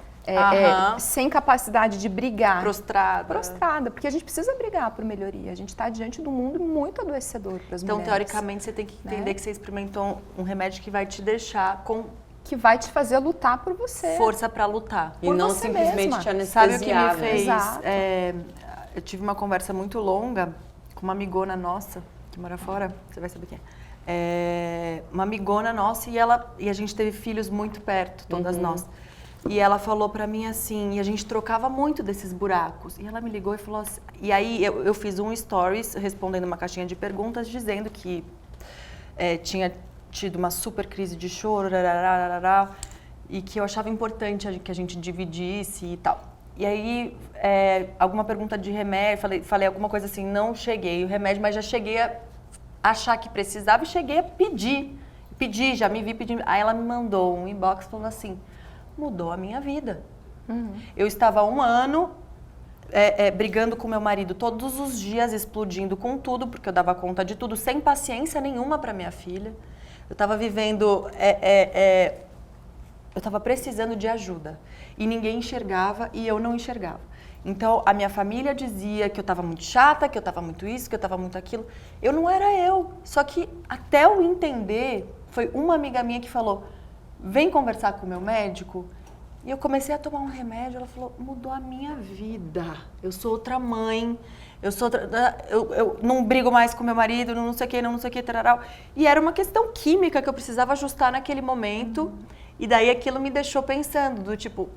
Sem capacidade de brigar. Prostrada, porque a gente precisa brigar por melhoria. A gente está diante de um mundo muito adoecedor para as mulheres. Então, teoricamente, você tem que entender que você experimentou um remédio que vai te deixar com... Que vai te fazer lutar por você. Força para lutar. E não simplesmente te anestesiar. Sabe o que me fez? Exato. Eu tive uma conversa muito longa com uma amigona nossa, que mora fora, você vai saber quem é. Uma amigona nossa e a gente teve filhos muito perto, todas nós. E ela falou pra mim assim, e a gente trocava muito desses buracos. E ela me ligou e falou assim, e aí eu fiz um stories respondendo uma caixinha de perguntas dizendo que tinha tido uma super crise de choro, e que eu achava importante que a gente dividisse e tal. E aí, alguma pergunta de remédio, falei alguma coisa assim, não cheguei o remédio, mas já cheguei a achar que precisava e cheguei a pedir. já me vi pedindo. Aí ela me mandou um inbox falando assim, mudou a minha vida. Eu estava há 1 ano brigando com meu marido todos os dias, explodindo com tudo, porque eu dava conta de tudo, sem paciência nenhuma para minha filha. Eu estava vivendo... eu estava precisando de ajuda. E ninguém enxergava e eu não enxergava. Então, a minha família dizia que eu estava muito chata, que eu estava muito isso, que eu estava muito aquilo. Eu não era eu. Só que até eu entender, foi uma amiga minha que falou, vem conversar com o meu médico. E eu comecei a tomar um remédio, ela falou, mudou a minha vida. Eu sou outra mãe, eu não brigo mais com meu marido, não sei o que, não sei o que, tararau. E era uma questão química que eu precisava ajustar naquele momento. E daí aquilo me deixou pensando, do tipo,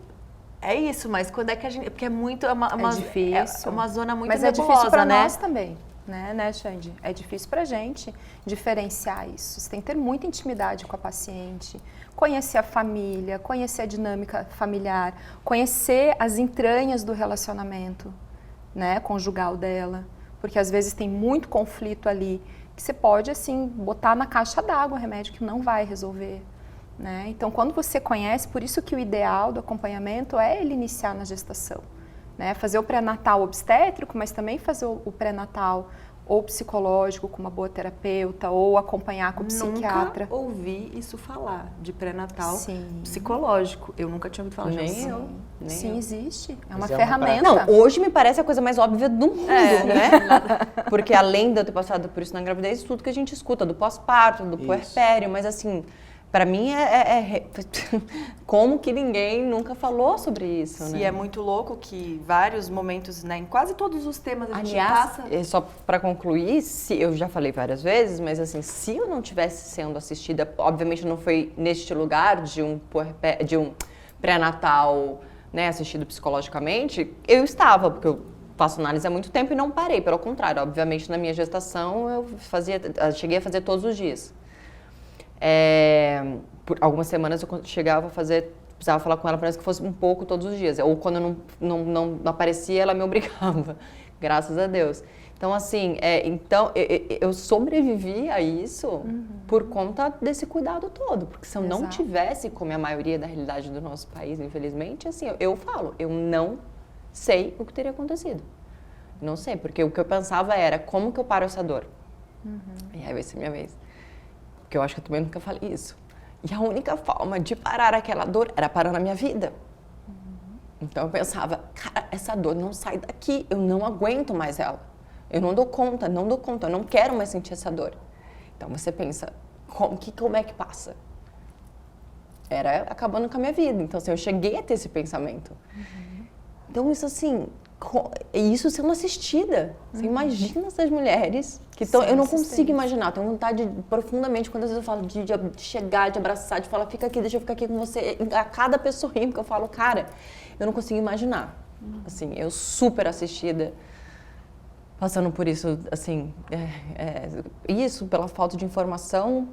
é isso, mas quando é que a gente... Porque é muito... É difícil. É uma zona muito nebulosa, mas é difícil para né? nós também, né, Xande? É difícil pra gente diferenciar isso. Você tem que ter muita intimidade com a paciente, conhecer a família, conhecer a dinâmica familiar, conhecer as entranhas do relacionamento, né, conjugal dela. Porque às vezes tem muito conflito ali que você pode, assim, botar na caixa d'água o remédio que não vai resolver. Né? Então, quando você conhece, por isso que o ideal do acompanhamento é ele iniciar na gestação. Né? Fazer o pré-natal obstétrico, mas também fazer o pré-natal ou psicológico com uma boa terapeuta, ou acompanhar com o psiquiatra. Nunca ouvi isso falar, de pré-natal psicológico. Eu nunca tinha ouvido falar disso. Sim, existe. É uma Mas ferramenta. Não, hoje me parece a coisa mais óbvia do mundo, né? Porque além de eu ter passado por isso na gravidez, tudo que a gente escuta, do pós-parto, do puerpério, mas assim... Para mim, como que ninguém nunca falou sobre isso, né? E é muito louco que vários momentos, né, em quase todos os temas a gente passa... Só para concluir, eu já falei várias vezes, mas assim, se eu não tivesse sendo assistida, obviamente não foi neste lugar de um pré-natal, né, assistido psicologicamente, eu estava, porque eu faço análise há muito tempo e não parei, pelo contrário, obviamente na minha eu cheguei a fazer todos os dias. Por algumas semanas eu chegava a precisava falar com ela para que fosse um pouco todos os dias. Ou quando eu não aparecia, ela me obrigava, graças a Deus. Então, assim, eu sobrevivi a isso por conta desse cuidado todo. Porque se eu não tivesse, como é a maioria da realidade do nosso país, infelizmente, assim, eu falo, eu não sei o que teria acontecido. Não sei, porque o que eu pensava era, como que eu paro essa dor? E aí vai ser minha vez. Porque eu acho que eu também nunca falei isso. E a única forma de parar aquela dor era parar na minha vida. Então eu pensava, cara, essa dor não sai daqui, eu não aguento mais ela. Eu não dou conta, eu não quero mais sentir essa dor. Então você pensa, como é que passa? Era acabando com a minha vida. Então assim, eu cheguei a ter esse pensamento. Então isso assim, isso sendo assistida. Você imagina essas mulheres que estão... Eu não consigo imaginar, tenho vontade profundamente, quando às vezes eu falo de chegar, de abraçar, de falar, fica aqui, deixa eu ficar aqui com você. A cada pessoa rindo, que eu falo, cara, eu não consigo imaginar. Assim, eu super assistida, passando por isso, assim, isso pela falta de informação,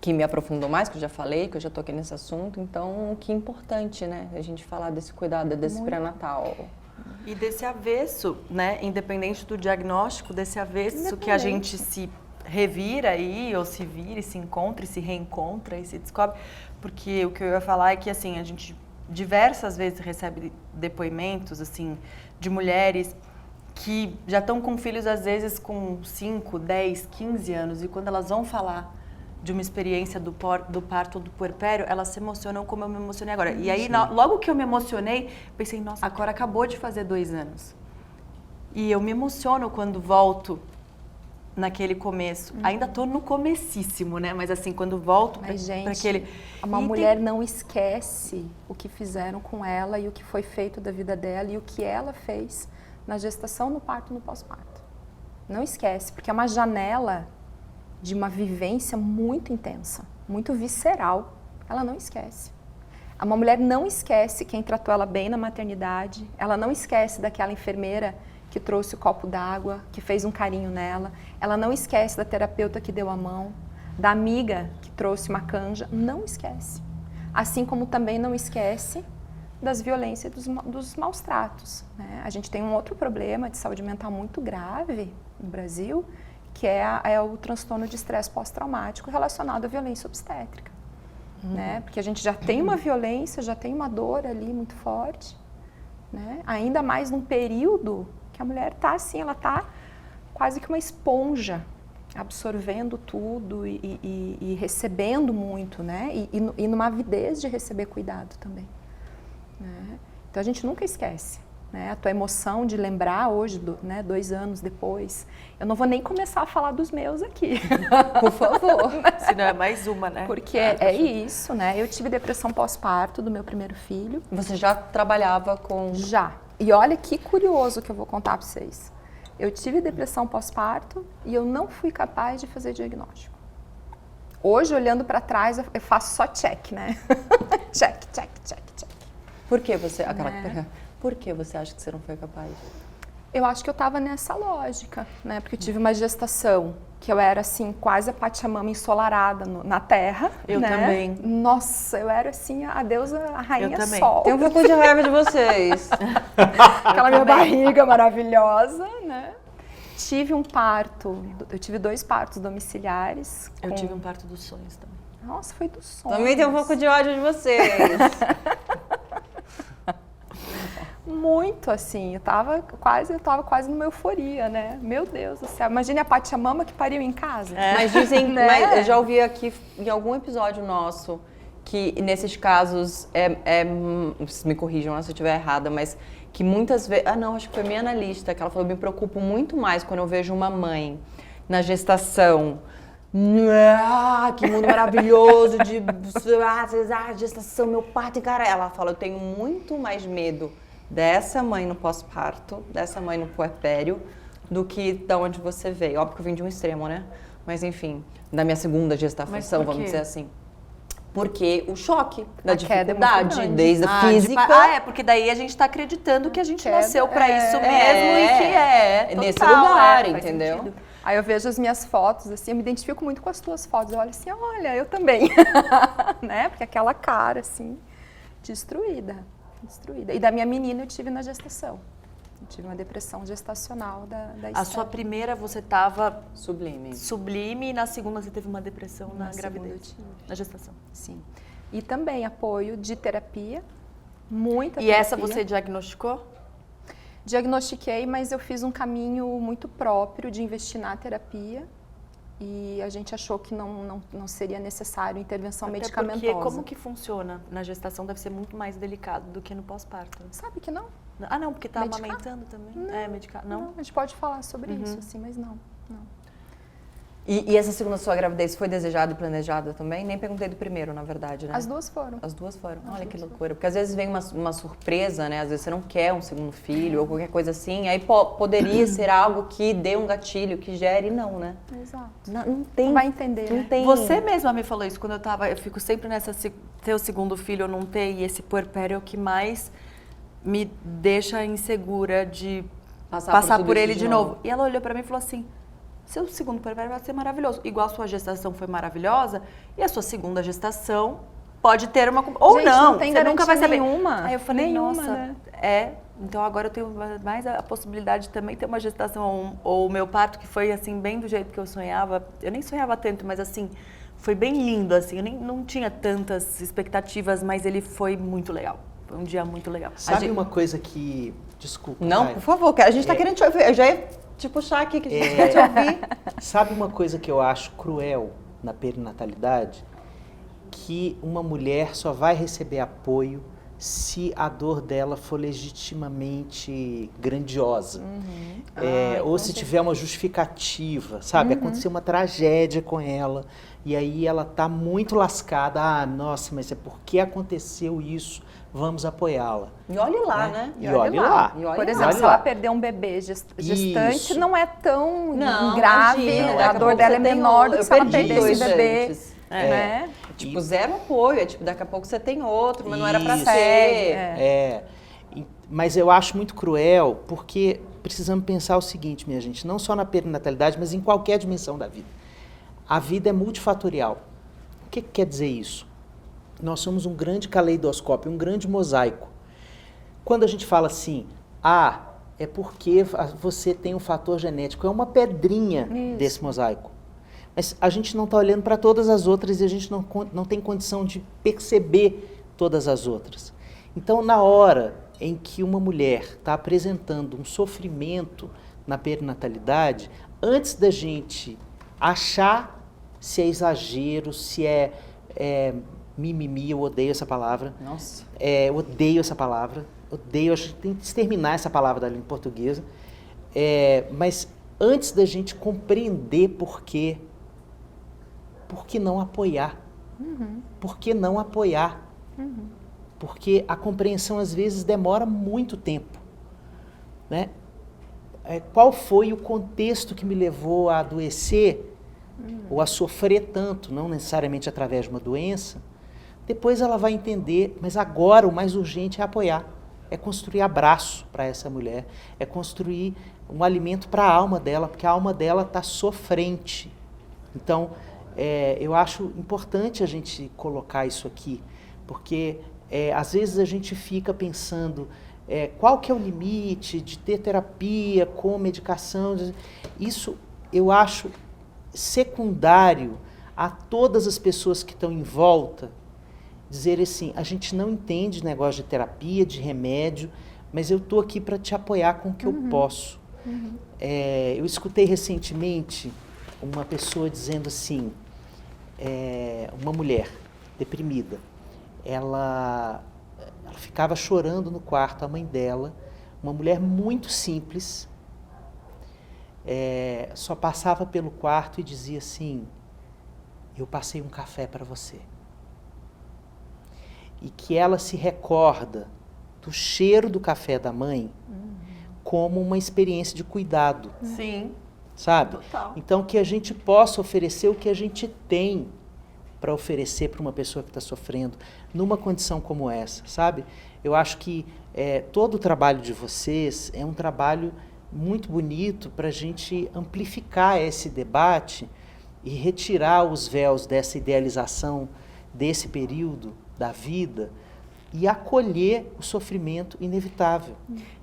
que me aprofundou mais, que eu já falei, que eu já toquei nesse assunto. Então, que importante, né, a gente falar desse cuidado, desse pré-natal. E desse avesso, né, independente do diagnóstico, desse avesso que a gente se revira aí, ou se vira, e se encontra, e se reencontra, e se descobre. Porque o que eu ia falar é que, assim, a gente diversas vezes recebe depoimentos, assim, de mulheres que já estão com filhos, às vezes, com 5, 10, 15 anos, e quando elas vão falar de uma experiência do parto ou do puerpério, elas se emocionam como eu me emocionei agora. E aí, logo que eu me emocionei, pensei, nossa, agora acabou de fazer 2 anos. E eu me emociono quando volto naquele começo. Ainda tô no comecíssimo, né? Mas assim, quando volto para aquele... Uma mulher não esquece o que fizeram com ela e o que foi feito da vida dela e o que ela fez na gestação, no parto, no pós-parto. Não esquece, porque é uma janela de uma vivência muito intensa, muito visceral. Ela não esquece. Uma mulher não esquece quem tratou ela bem na maternidade, ela não esquece daquela enfermeira que trouxe o copo d'água, que fez um carinho nela, ela não esquece da terapeuta que deu a mão, da amiga que trouxe uma canja, não esquece. Assim como também não esquece das violências e dos maus tratos, né? A gente tem um outro problema de saúde mental muito grave no Brasil, que é o transtorno de estresse pós-traumático relacionado à violência obstétrica. Né? Porque a gente já tem uma violência, já tem uma dor ali muito forte, né? Ainda mais num período que a mulher está assim, ela está quase que uma esponja, absorvendo tudo e recebendo muito, né? E numa avidez de receber cuidado também. Né? Então a gente nunca esquece, né? A tua emoção de lembrar hoje, né, 2 anos depois. Eu não vou nem começar a falar dos meus aqui, por favor. Senão é mais uma, né? Porque é isso, né? Eu tive depressão pós-parto do meu primeiro filho. Você já trabalhava com... Já. E olha que curioso que eu vou contar para vocês. Eu tive depressão pós-parto e eu não fui capaz de fazer diagnóstico. Hoje, olhando para trás, eu faço só check, né? Check, check, check, check. Por que você... Por que você acha que você não foi capaz? Eu acho que eu estava nessa lógica, né? Porque eu tive uma gestação que eu era, assim, quase a Pachamama ensolarada na terra. Eu né? também. Nossa, eu era, assim, a deusa, a rainha Eu também. sol. Tenho um pouco de raiva de vocês. Aquela minha barriga maravilhosa, né? Tive um parto, eu tive 2 partos domiciliares. Eu tive um parto dos sonhos também. Nossa, foi dos sonhos. Também tenho um pouco de ódio de vocês. Muito, assim, eu tava quase numa euforia, né? Meu Deus do céu. Imagine a Pachamama que pariu em casa. Mas dizem, Né? mas eu já ouvi aqui em algum episódio nosso que nesses casos, me corrijam se eu estiver errada, mas que muitas vezes... acho que foi minha analista, que ela falou, eu me preocupo muito mais quando eu vejo uma mãe na gestação. Que mundo maravilhoso de gestação, meu parto, cara. Ela fala, eu tenho muito mais medo dessa mãe no pós-parto, dessa mãe no puerpério, do que da onde você veio. Óbvio que eu vim de um extremo, né? Mas enfim, da minha segunda gestação, vamos dizer assim. Porque o choque da dificuldade, desde a física... porque daí a gente tá acreditando que a gente nasceu pra isso mesmo é, e que é nesse total, lugar, faz entendeu? sentido. Aí eu vejo as minhas fotos, assim, eu me identifico muito com as tuas fotos. Eu olho assim, olha, eu também. Né? Porque aquela cara, assim, destruída. E da minha menina eu tive na gestação. Eu tive uma depressão gestacional da A sua primeira você tava sublime e na segunda você teve uma depressão na segunda gravidez, eu tive. na gestação. Sim. E também apoio de terapia, muita E terapia. essa você diagnosticou? Diagnostiquei, mas eu fiz um caminho muito próprio de investir na terapia e a gente achou que não seria necessário intervenção Até medicamentosa. porque como que funciona? Na gestação deve ser muito mais delicado do que no pós-parto. Sabe que não? Ah, não, porque tá Medicar? amamentando também? Não, medicar. Não, a gente pode falar sobre isso, assim, mas não. E essa segunda sua gravidez foi desejada e planejada também? Nem perguntei do primeiro, na verdade, né? As duas foram. As duas foram. Olha que loucura. Porque às vezes vem uma surpresa, né? Às vezes você não quer um segundo filho ou qualquer coisa assim. Aí poderia ser algo que dê um gatilho, que gere, não, né? Exato. Não tem. Vai entender, Não né? tem. Você mesma me falou isso quando eu fico sempre nessa, ter o segundo filho ou não ter, e esse puerpério é o que mais me deixa insegura de passar tudo por isso ele de novo. E ela olhou pra mim e falou assim, seu segundo puerpério vai ser maravilhoso. Igual a sua gestação foi maravilhosa, e a sua segunda gestação pode ter uma... Ou Gente, não, não tem você nunca vai saber. nenhuma. Aí eu falei, Nenhuma, nossa, né? então agora eu tenho mais a possibilidade de também ter uma gestação, ou o meu parto que foi assim, bem do jeito que eu sonhava. Eu nem sonhava tanto, mas assim, foi bem lindo, assim. Eu não tinha tantas expectativas, mas ele foi muito legal. Foi um dia muito legal. Sabe uma coisa que... Desculpa. Não, Rai. por favor, a gente tá querendo te ouvir. Eu já ia te puxar aqui, que a gente quer te ouvir. Sabe uma coisa que eu acho cruel na perinatalidade? Que uma mulher só vai receber apoio se a dor dela for legitimamente grandiosa. Ou se tiver uma justificativa, sabe? Aconteceu uma tragédia com ela e aí ela tá muito lascada. Ah, nossa, mas é porque aconteceu isso, vamos apoiá-la. E olhe lá, né? E olhe lá. E olhe Por lá. exemplo, Olha se lá. ela perder um bebê gestante, Isso. não é tão Não, grave, imagina, a daqui a dor pouco dela é você tem menor do que eu se ela perdi perder esse dois bebê. antes. Né? Tipo, zero apoio. É tipo, daqui a pouco você tem outro, mas não era pra Isso. ser. Mas eu acho muito cruel porque precisamos pensar o seguinte, minha gente, não só na perinatalidade, mas em qualquer dimensão da vida. A vida é multifatorial. O que quer dizer isso? Nós somos um grande caleidoscópio, um grande mosaico. Quando a gente fala assim, é porque você tem um fator genético, é uma pedrinha desse mosaico. Mas a gente não está olhando para todas as outras e a gente não tem condição de perceber todas as outras. Então, na hora em que uma mulher está apresentando um sofrimento na perinatalidade, antes da gente achar se é exagero, se é mimimi, eu odeio essa palavra. Nossa. Eu odeio essa palavra. Acho que tem que exterminar essa palavra da língua portuguesa. Mas antes da gente compreender por que não apoiar? Por que não apoiar? Porque a compreensão às vezes demora muito tempo, né? Qual foi o contexto que me levou a adoecer ou a sofrer tanto, não necessariamente através de uma doença? Depois ela vai entender, mas agora o mais urgente é apoiar, é construir abraço para essa mulher, é construir um alimento para a alma dela, porque a alma dela está sofrente. Então, eu acho importante a gente colocar isso aqui, porque às vezes a gente fica pensando qual que é o limite de ter terapia com medicação. Isso eu acho secundário a todas as pessoas que estão em volta dizer assim, a gente não entende negócio de terapia, de remédio, mas eu estou aqui para te apoiar com o que eu posso. Eu escutei recentemente uma pessoa dizendo assim, uma mulher deprimida, ela ficava chorando no quarto, a mãe dela, uma mulher muito simples, só passava pelo quarto e dizia assim, eu passei um café para você. E que ela se recorda do cheiro do café da mãe como uma experiência de cuidado. Sim. Sabe? Total. Então, que a gente possa oferecer o que a gente tem para oferecer para uma pessoa que está sofrendo numa condição como essa, sabe? Eu acho que todo o trabalho de vocês é um trabalho muito bonito para a gente amplificar esse debate e retirar os véus dessa idealização desse período da vida e acolher o sofrimento inevitável.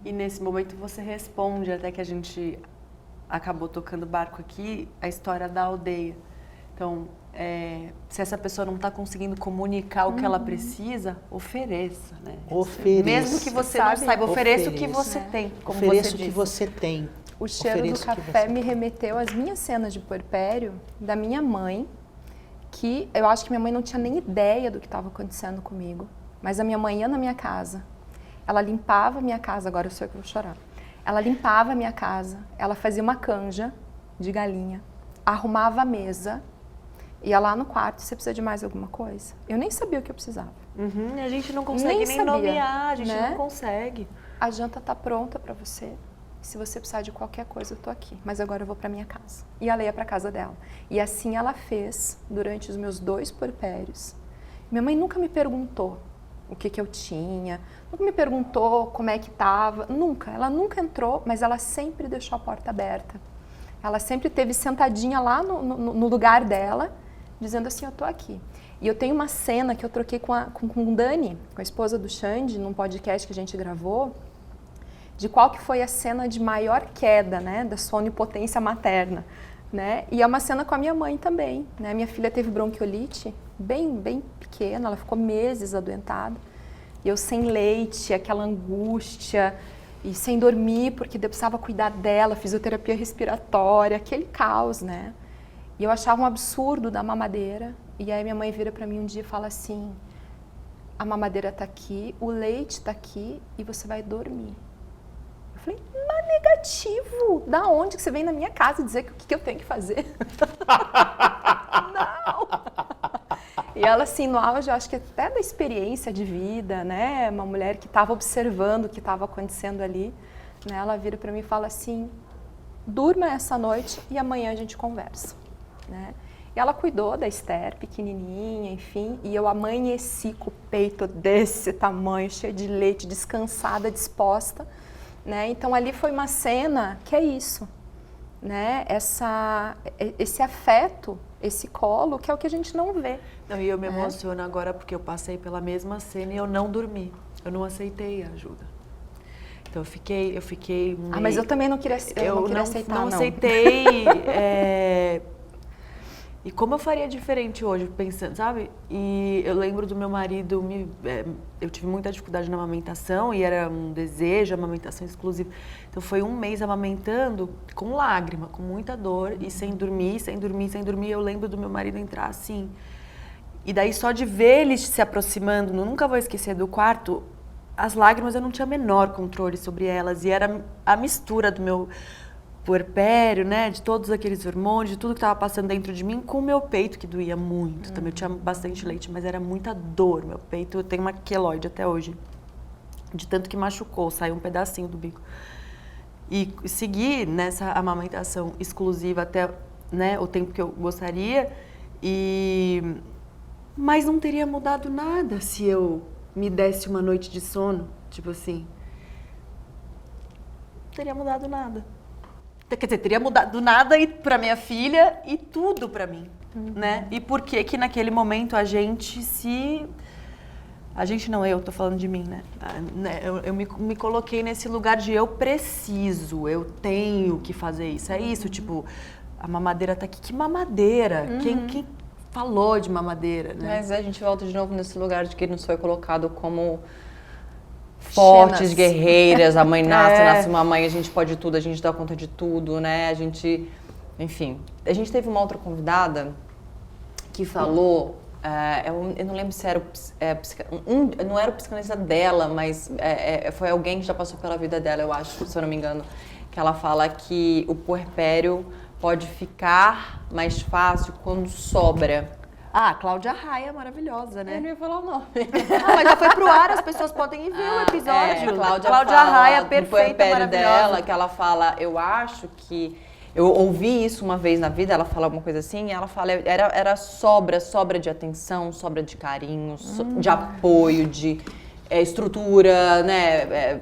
E nesse momento você responde, até que a gente acabou tocando barco aqui, a história da aldeia. Então, se essa pessoa não está conseguindo comunicar o que ela precisa, ofereça, né? Ofereça. Mesmo que você não saiba, ofereça o que você tem, como ofereça você o que disse. você tem. O cheiro do café me remeteu às minhas cenas de puerpério da minha mãe, que eu acho que minha mãe não tinha nem ideia do que estava acontecendo comigo. Mas a minha mãe ia na minha casa, ela limpava a minha casa, agora eu sei que eu vou chorar. Ela limpava a minha casa, ela fazia uma canja de galinha, arrumava a mesa, ia lá no quarto, você precisa de mais alguma coisa? Eu nem sabia o que eu precisava. A gente não consegue nem nomear, a gente não consegue. A janta está pronta para você. Se você precisar de qualquer coisa, eu tô aqui. Mas agora eu vou para minha casa. E ela ia para casa dela. E assim ela fez durante os meus 2 puerpérios. Minha mãe nunca me perguntou o que eu tinha, nunca me perguntou como é que estava, nunca. Ela nunca entrou, mas ela sempre deixou a porta aberta. Ela sempre esteve sentadinha lá no lugar dela, dizendo assim, eu tô aqui. E eu tenho uma cena que eu troquei com o Dani, com a esposa do Xande, num podcast que a gente gravou, de qual que foi a cena de maior queda, né, da sua onipotência materna, né? E é uma cena com a minha mãe também, né? Minha filha teve bronquiolite bem pequena, ela ficou meses adoentada. E eu sem leite, aquela angústia, e sem dormir, porque eu precisava cuidar dela, fisioterapia respiratória, aquele caos, né? E eu achava um absurdo dar mamadeira. E aí minha mãe vira para mim um dia e fala assim, a mamadeira tá aqui, o leite tá aqui e você vai dormir. Eu falei, mas negativo, da onde que você vem na minha casa dizer o que eu tenho que fazer? Não! E ela assim, no auge, eu acho que até da experiência de vida, né, uma mulher que estava observando o que estava acontecendo ali, né, ela vira para mim e fala assim, durma essa noite e amanhã a gente conversa, né? E ela cuidou da Esther, pequenininha, enfim, e eu amanheci com o peito desse tamanho, cheio de leite, descansada, disposta, né? Então ali foi uma cena que é isso, né? Esse afeto, esse colo, que é o que a gente não vê. Não, e eu me emociono agora porque eu passei pela mesma cena e eu não dormi. Eu não aceitei a ajuda. Então eu fiquei meio... mas eu também não queria, não queria aceitar, não. Não aceitei. E como eu faria diferente hoje, pensando, sabe? E eu lembro do meu marido, eu tive muita dificuldade na amamentação e era um desejo, amamentação exclusiva. Então foi um mês amamentando com lágrima, com muita dor e sem dormir. Eu lembro do meu marido entrar assim. E daí só de ver ele se aproximando, nunca vou esquecer do quarto, as lágrimas eu não tinha menor controle sobre elas. E era a mistura do meu puerpério, né, de todos aqueles hormônios, de tudo que estava passando dentro de mim, com o meu peito, que doía muito. Também eu tinha bastante leite, mas era muita dor. Meu peito, eu tenho uma queloide até hoje, de tanto que machucou, saiu um pedacinho do bico. E segui nessa amamentação exclusiva até, né, o tempo que eu gostaria, mas não teria mudado nada se eu me desse uma noite de sono, tipo assim. Não teria mudado nada. Quer dizer, teria mudado nada para minha filha e tudo para mim, né? E por que naquele momento a gente não, eu tô falando de mim, né? Eu me coloquei nesse lugar de eu tenho que fazer isso. É isso, tipo, a mamadeira tá aqui. Que mamadeira? Quem falou de mamadeira, né? Mas a gente volta de novo nesse lugar de que nos foi colocado como fortes, guerreiras, a mãe nasce uma mãe, a gente pode tudo, a gente dá conta de tudo, né? Enfim. A gente teve uma outra convidada que falou, eu não lembro se era não era o psicanalista dela, mas foi alguém que já passou pela vida dela, eu acho, se eu não me engano, que ela fala que o puerpério pode ficar mais fácil quando sobra. Cláudia Raia, maravilhosa, né? Eu não ia falar o nome. Mas já foi pro ar, as pessoas podem ir ver o episódio. Cláudia Raia, perfeita, maravilhosa. Dela, que ela fala, eu acho que... Eu ouvi isso uma vez na vida, ela fala alguma coisa assim, e ela fala, era sobra de atenção, sobra de carinho, de apoio, de estrutura, né?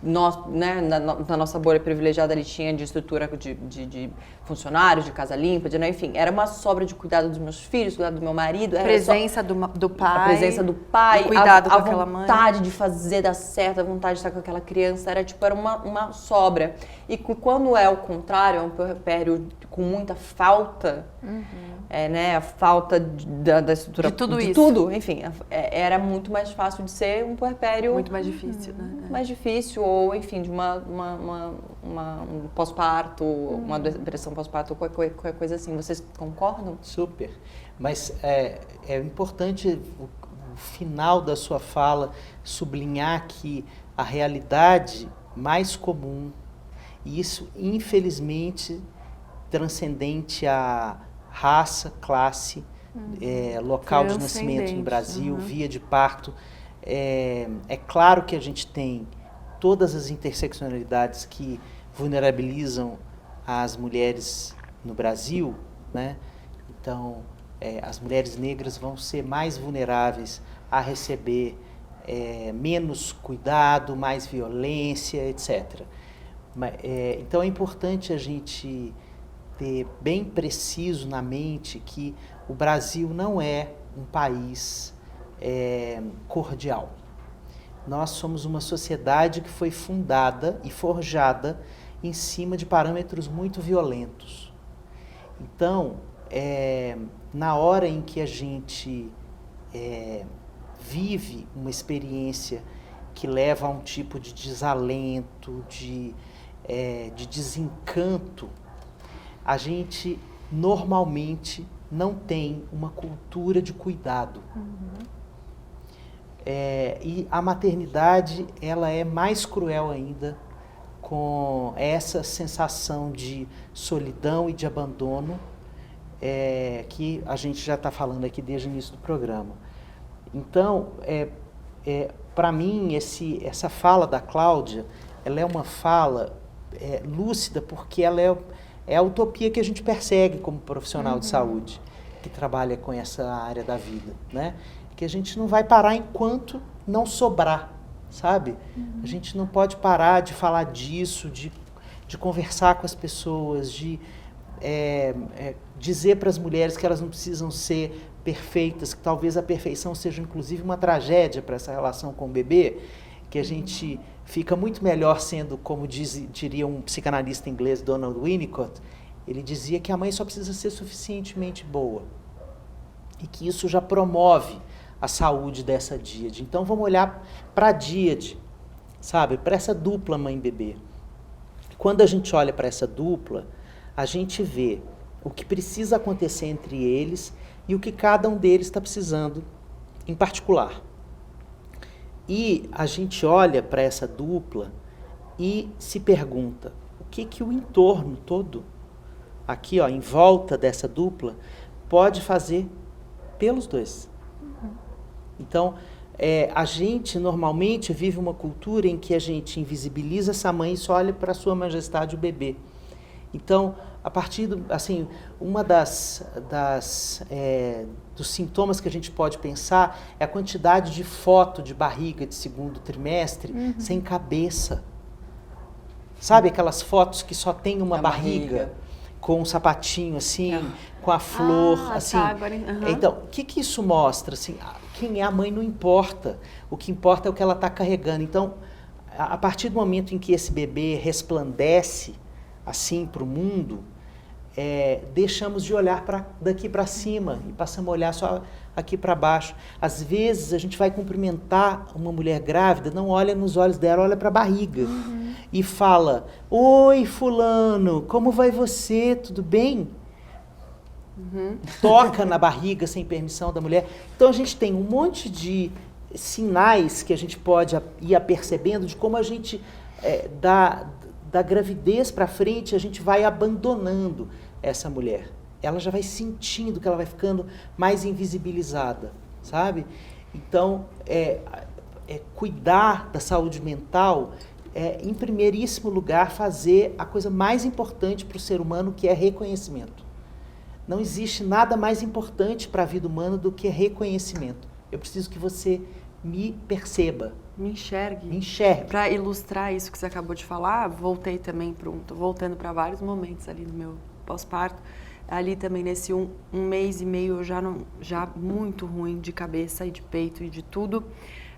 Nós, né, na nossa bolha privilegiada, ali tinha de estrutura de funcionários, de casa limpa, enfim, era uma sobra de cuidado dos meus filhos, cuidado do meu marido. A presença do pai. A presença do pai, cuidado com aquela mãe. A vontade de fazer dar certo, a vontade de estar com aquela criança, era uma sobra. E quando é o contrário, é um puerpério com muita falta, né, a falta da estrutura... De tudo isso. Tudo, enfim, era muito mais fácil de ser um puerpério... Muito mais difícil, né? Mais difícil, ou enfim, de um pós-parto, uma depressão pós-parto, qualquer coisa assim. Vocês concordam? Super. Mas é importante o final da sua fala sublinhar que a realidade mais comum, e isso infelizmente transcendente a raça, classe, local de nascimento no Brasil, via de parto, é claro que a gente tem todas as interseccionalidades que vulnerabilizam as mulheres no Brasil, né? Então, as mulheres negras vão ser mais vulneráveis a receber menos cuidado, mais violência, etc. Então, é importante a gente ter bem preciso na mente que o Brasil não é um país cordial. Nós somos uma sociedade que foi fundada e forjada em cima de parâmetros muito violentos. Então, na hora em que a gente vive uma experiência que leva a um tipo de desalento, de desencanto, a gente normalmente não tem uma cultura de cuidado. E a maternidade, ela é mais cruel ainda com essa sensação de solidão e de abandono que a gente já está falando aqui desde o início do programa. Então, para mim, essa fala da Cláudia, ela é uma fala lúcida, porque ela é a utopia que a gente persegue como profissional de saúde, que trabalha com essa área da vida, né? Que a gente não vai parar enquanto não sobrar, sabe? A gente não pode parar de falar disso, de conversar com as pessoas, de dizer para as mulheres que elas não precisam ser perfeitas, que talvez a perfeição seja inclusive uma tragédia para essa relação com o bebê, que a gente fica muito melhor sendo, como diria um psicanalista inglês, Donald Winnicott, ele dizia que a mãe só precisa ser suficientemente boa e que isso já promove a saúde dessa díade. Então vamos olhar para a díade, sabe, para essa dupla mãe e bebê. Quando a gente olha para essa dupla, a gente vê o que precisa acontecer entre eles e o que cada um deles está precisando em particular. E a gente olha para essa dupla e se pergunta o que o entorno todo, aqui ó, em volta dessa dupla, pode fazer pelos dois. Então, a gente normalmente vive uma cultura em que a gente invisibiliza essa mãe e só olha para sua majestade o bebê. Então, a partir assim, uma dos sintomas que a gente pode pensar é a quantidade de foto de barriga de segundo trimestre sem cabeça. Sabe aquelas fotos que só tem uma barriga com um sapatinho assim, com a flor, assim. Tá, agora, Então, o que isso mostra? Assim, quem é a mãe não importa. O que importa é o que ela está carregando. Então, a partir do momento em que esse bebê resplandece assim para o mundo, deixamos de olhar daqui para cima e passamos a olhar só aqui para baixo. Às vezes a gente vai cumprimentar uma mulher grávida, não olha nos olhos dela, olha para a barriga e fala: oi fulano, como vai você, tudo bem? Toca na barriga sem permissão da mulher. Então a gente tem um monte de sinais que a gente pode ir apercebendo de como a gente da gravidez para frente a gente vai abandonando essa mulher. Ela já vai sentindo que ela vai ficando mais invisibilizada, sabe? Então, cuidar da saúde mental em primeiríssimo lugar, fazer a coisa mais importante para o ser humano, que é reconhecimento. Não existe nada mais importante para a vida humana do que reconhecimento. Eu preciso que você me perceba. Me enxergue. Me enxergue. Para ilustrar isso que você acabou de falar, voltei também tô voltando para vários momentos ali no meu pós-parto. Ali também nesse um mês e meio eu já muito ruim de cabeça e de peito e de tudo.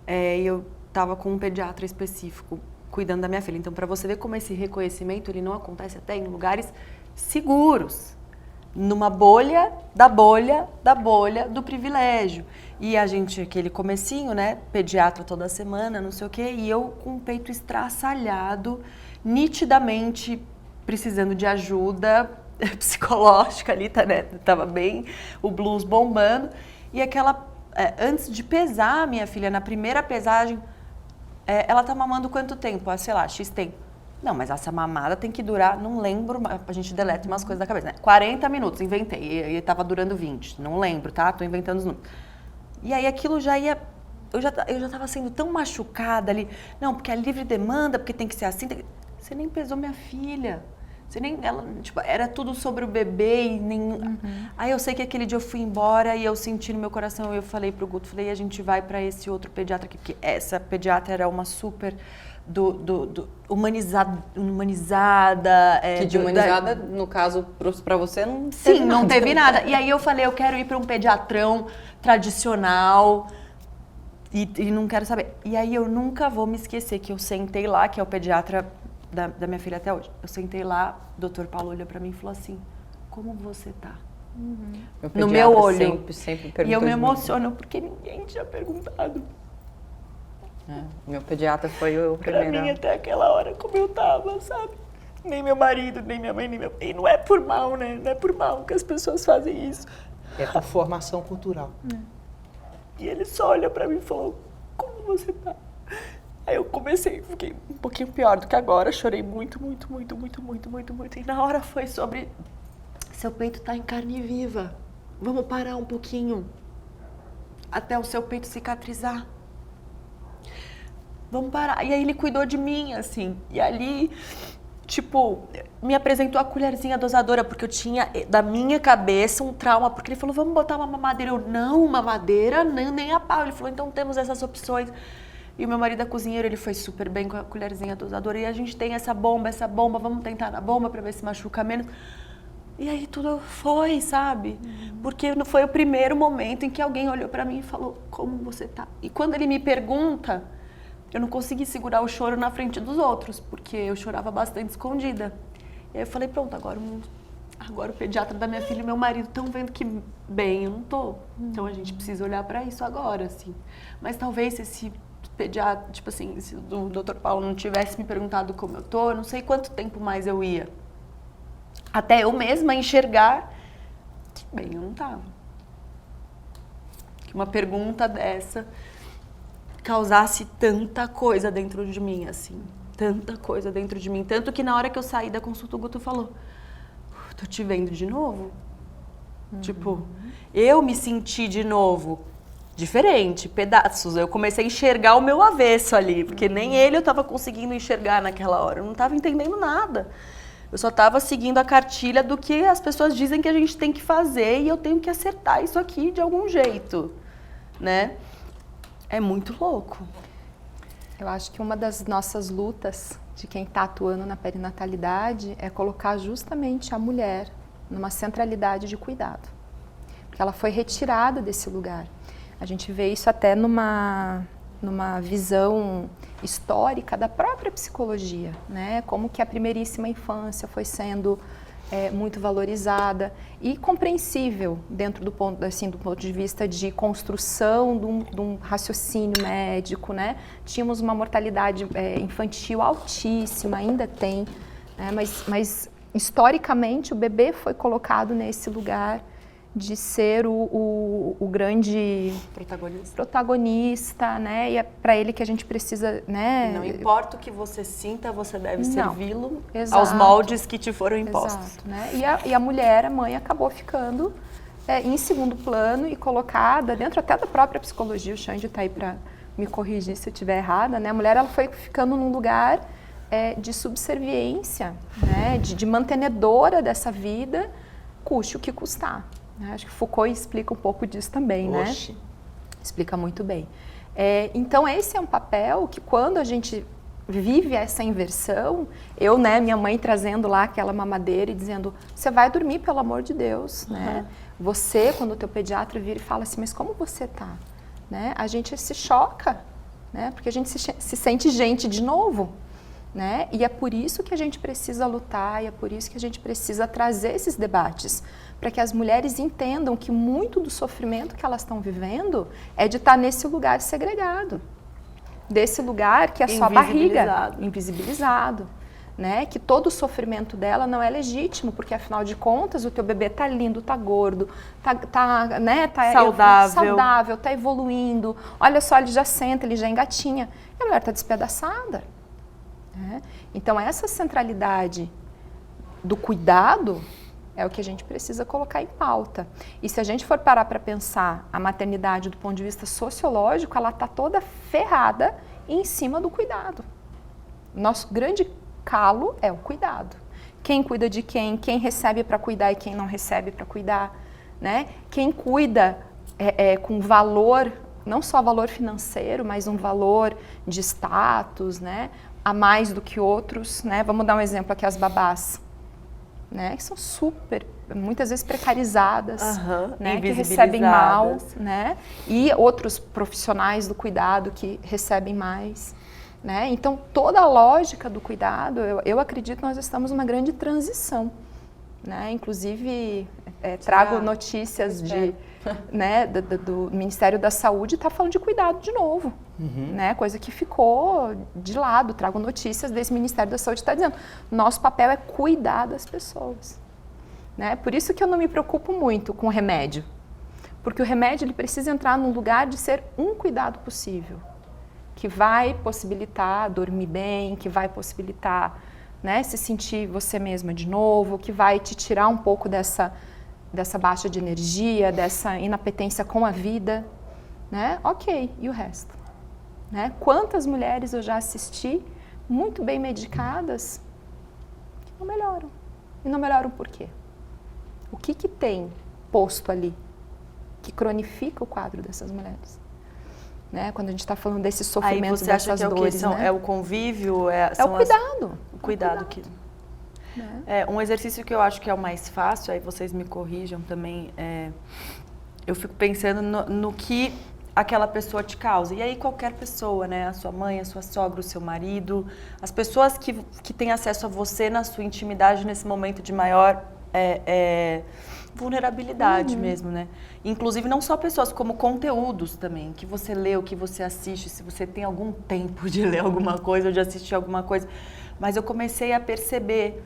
E eu estava com um pediatra específico cuidando da minha filha. Então, para você ver como esse reconhecimento ele não acontece até em lugares seguros. Numa bolha do privilégio. E a gente, aquele comecinho, né, pediatra toda semana, não sei o quê, e eu com o peito estraçalhado, nitidamente precisando de ajuda psicológica ali, né, tava bem, o blues bombando, e antes de pesar a minha filha, na primeira pesagem, ela tá mamando quanto tempo? Sei lá, X tempo. Não, mas essa mamada tem que durar, não lembro, a gente deleta umas coisas da cabeça, né? 40 minutos, inventei, e tava durando 20, não lembro, tá? Tô inventando os números. E aí aquilo já ia, eu já tava sendo tão machucada ali, não, porque é livre demanda, porque tem que ser assim, você nem pesou minha filha, era tudo sobre o bebê e nem... Aí eu sei que aquele dia eu fui embora e eu senti no meu coração, eu falei pro Guto, a gente vai para esse outro pediatra aqui, porque essa pediatra era uma super... humanizada. Que de humanizada, no caso, para você, não teve Sim, nada. não teve nada. E aí eu falei, eu quero ir para um pediatrão tradicional e não quero saber. E aí eu nunca vou me esquecer que eu sentei lá, que é o pediatra da minha filha até hoje. Eu sentei lá, o Dr. Paulo olhou para mim e falou assim, como você tá? No meu olho. Sempre perguntou. E eu me emociono porque ninguém tinha perguntado. Meu pediatra foi o primeiro. Pra mim, até aquela hora, como eu tava, sabe? Nem meu marido, nem minha mãe, nem meu... E não é por mal, né? Não é por mal que as pessoas fazem isso. É por formação cultural. E ele só olha pra mim e falou, como você tá? Aí eu fiquei um pouquinho pior do que agora, chorei muito. E na hora foi sobre, seu peito tá em carne viva. Vamos parar um pouquinho até o seu peito cicatrizar. Vamos parar. E aí ele cuidou de mim, assim. E ali, me apresentou a colherzinha dosadora, porque eu tinha, da minha cabeça, um trauma. Porque ele falou, vamos botar uma mamadeira. Eu, não, mamadeira, nem a pau. Ele falou, então temos essas opções. E o meu marido é cozinheiro, ele foi super bem com a colherzinha dosadora. E a gente tem essa bomba, vamos tentar na bomba pra ver se machuca menos. E aí tudo foi, sabe? Porque foi o primeiro momento em que alguém olhou pra mim e falou, como você tá? E quando ele me pergunta... eu não consegui segurar o choro na frente dos outros, porque eu chorava bastante escondida. E aí eu falei, pronto, agora o pediatra da minha filha e meu marido estão vendo que bem, eu não tô. Então a gente precisa olhar para isso agora, assim. Mas talvez se esse pediatra, tipo assim, se o Dr. Paulo não tivesse me perguntado como eu tô, eu não sei quanto tempo mais eu ia. Até eu mesma enxergar que bem, eu não tava. Que uma pergunta dessa causasse tanta coisa dentro de mim, assim. Tanta coisa dentro de mim. Tanto que na hora que eu saí da consulta, o Guto falou, tô te vendo de novo? Tipo, eu me senti de novo diferente, pedaços. Eu comecei a enxergar o meu avesso ali, porque nem ele eu tava conseguindo enxergar naquela hora. Eu não tava entendendo nada. Eu só tava seguindo a cartilha do que as pessoas dizem que a gente tem que fazer e eu tenho que acertar isso aqui de algum jeito, né? É muito louco. Eu acho que uma das nossas lutas de quem está atuando na perinatalidade é colocar justamente a mulher numa centralidade de cuidado. Porque ela foi retirada desse lugar. A gente vê isso até numa visão histórica da própria psicologia, né? Como que a primeiríssima infância foi sendo muito valorizada e compreensível dentro do ponto, assim, do ponto de vista de construção de um raciocínio médico, né? Tínhamos uma mortalidade infantil altíssima, ainda tem, né? Mas historicamente o bebê foi colocado nesse lugar de ser o grande protagonista, né? E é para ele que a gente precisa, né? Não importa o que você sinta, você deve servi-lo Exato. aos moldes que te foram impostos. Exato, né? E a mulher, a mãe, acabou ficando em segundo plano e colocada dentro até da própria psicologia. O Xande está aí para me corrigir se eu estiver errada, né? A mulher, ela foi ficando num lugar de subserviência, né? De mantenedora dessa vida, custe o que custar. Acho que Foucault explica um pouco disso também, Oxe. né? Explica muito bem. Então, esse é um papel que quando a gente vive essa inversão, eu, né, minha mãe trazendo lá aquela mamadeira e dizendo, você vai dormir, pelo amor de Deus, né? Você, quando o teu pediatra vira e fala assim, mas como você tá? Né? A gente se choca, né? Porque a gente se sente gente de novo. Né? E é por isso que a gente precisa lutar, e é por isso que a gente precisa trazer esses debates, para que as mulheres entendam que muito do sofrimento que elas estão vivendo é de estar nesse lugar segregado, desse lugar que é só a barriga, invisibilizado, né? Que todo o sofrimento dela não é legítimo, porque afinal de contas o teu bebê tá lindo, tá gordo, né? Tá saudável, tá evoluindo, olha só, ele já senta, ele já engatinha, e a mulher tá despedaçada. Então essa centralidade do cuidado é o que a gente precisa colocar em pauta. E se a gente for parar para pensar a maternidade do ponto de vista sociológico, ela está toda ferrada em cima do cuidado. Nosso grande calo é o cuidado. Quem cuida de quem recebe para cuidar e quem não recebe para cuidar, né? Quem cuida com valor, não só valor financeiro, mas um valor de status, né? A mais do que outros, né? Vamos dar um exemplo aqui, as babás, né? Que são muitas vezes precarizadas, né? Que recebem mal, né? E outros profissionais do cuidado que recebem mais, né? Então, toda a lógica do cuidado, eu acredito que nós estamos numa grande transição, né? Inclusive, trago notícias né, do Ministério da Saúde, está falando de cuidado de novo, né? Coisa que ficou de lado. Trago notícias desse Ministério da Saúde, está dizendo, nosso papel é cuidar das pessoas, né? Por isso que eu não me preocupo muito com o remédio, porque o remédio ele precisa entrar num lugar de ser um cuidado possível, que vai possibilitar dormir bem, que vai possibilitar, né, se sentir você mesma de novo, que vai te tirar um pouco dessa baixa de energia, dessa inapetência com a vida, né? Ok, e o resto? Né? Quantas mulheres eu já assisti muito bem medicadas que não melhoram. E não melhoram por quê? O que tem posto ali que cronifica o quadro dessas mulheres? Né? Quando a gente está falando desse sofrimento, você dessas acha que dores, né? É o convívio? É o cuidado. O cuidado que... um exercício que eu acho que é o mais fácil, aí vocês me corrijam também, eu fico pensando no que aquela pessoa te causa. E aí qualquer pessoa, né? A sua mãe, a sua sogra, o seu marido, as pessoas que têm acesso a você na sua intimidade nesse momento de maior vulnerabilidade mesmo, né? Inclusive não só pessoas, como conteúdos também, que você lê, o que você assiste, se você tem algum tempo de ler alguma coisa ou de assistir alguma coisa. Mas eu comecei a perceber,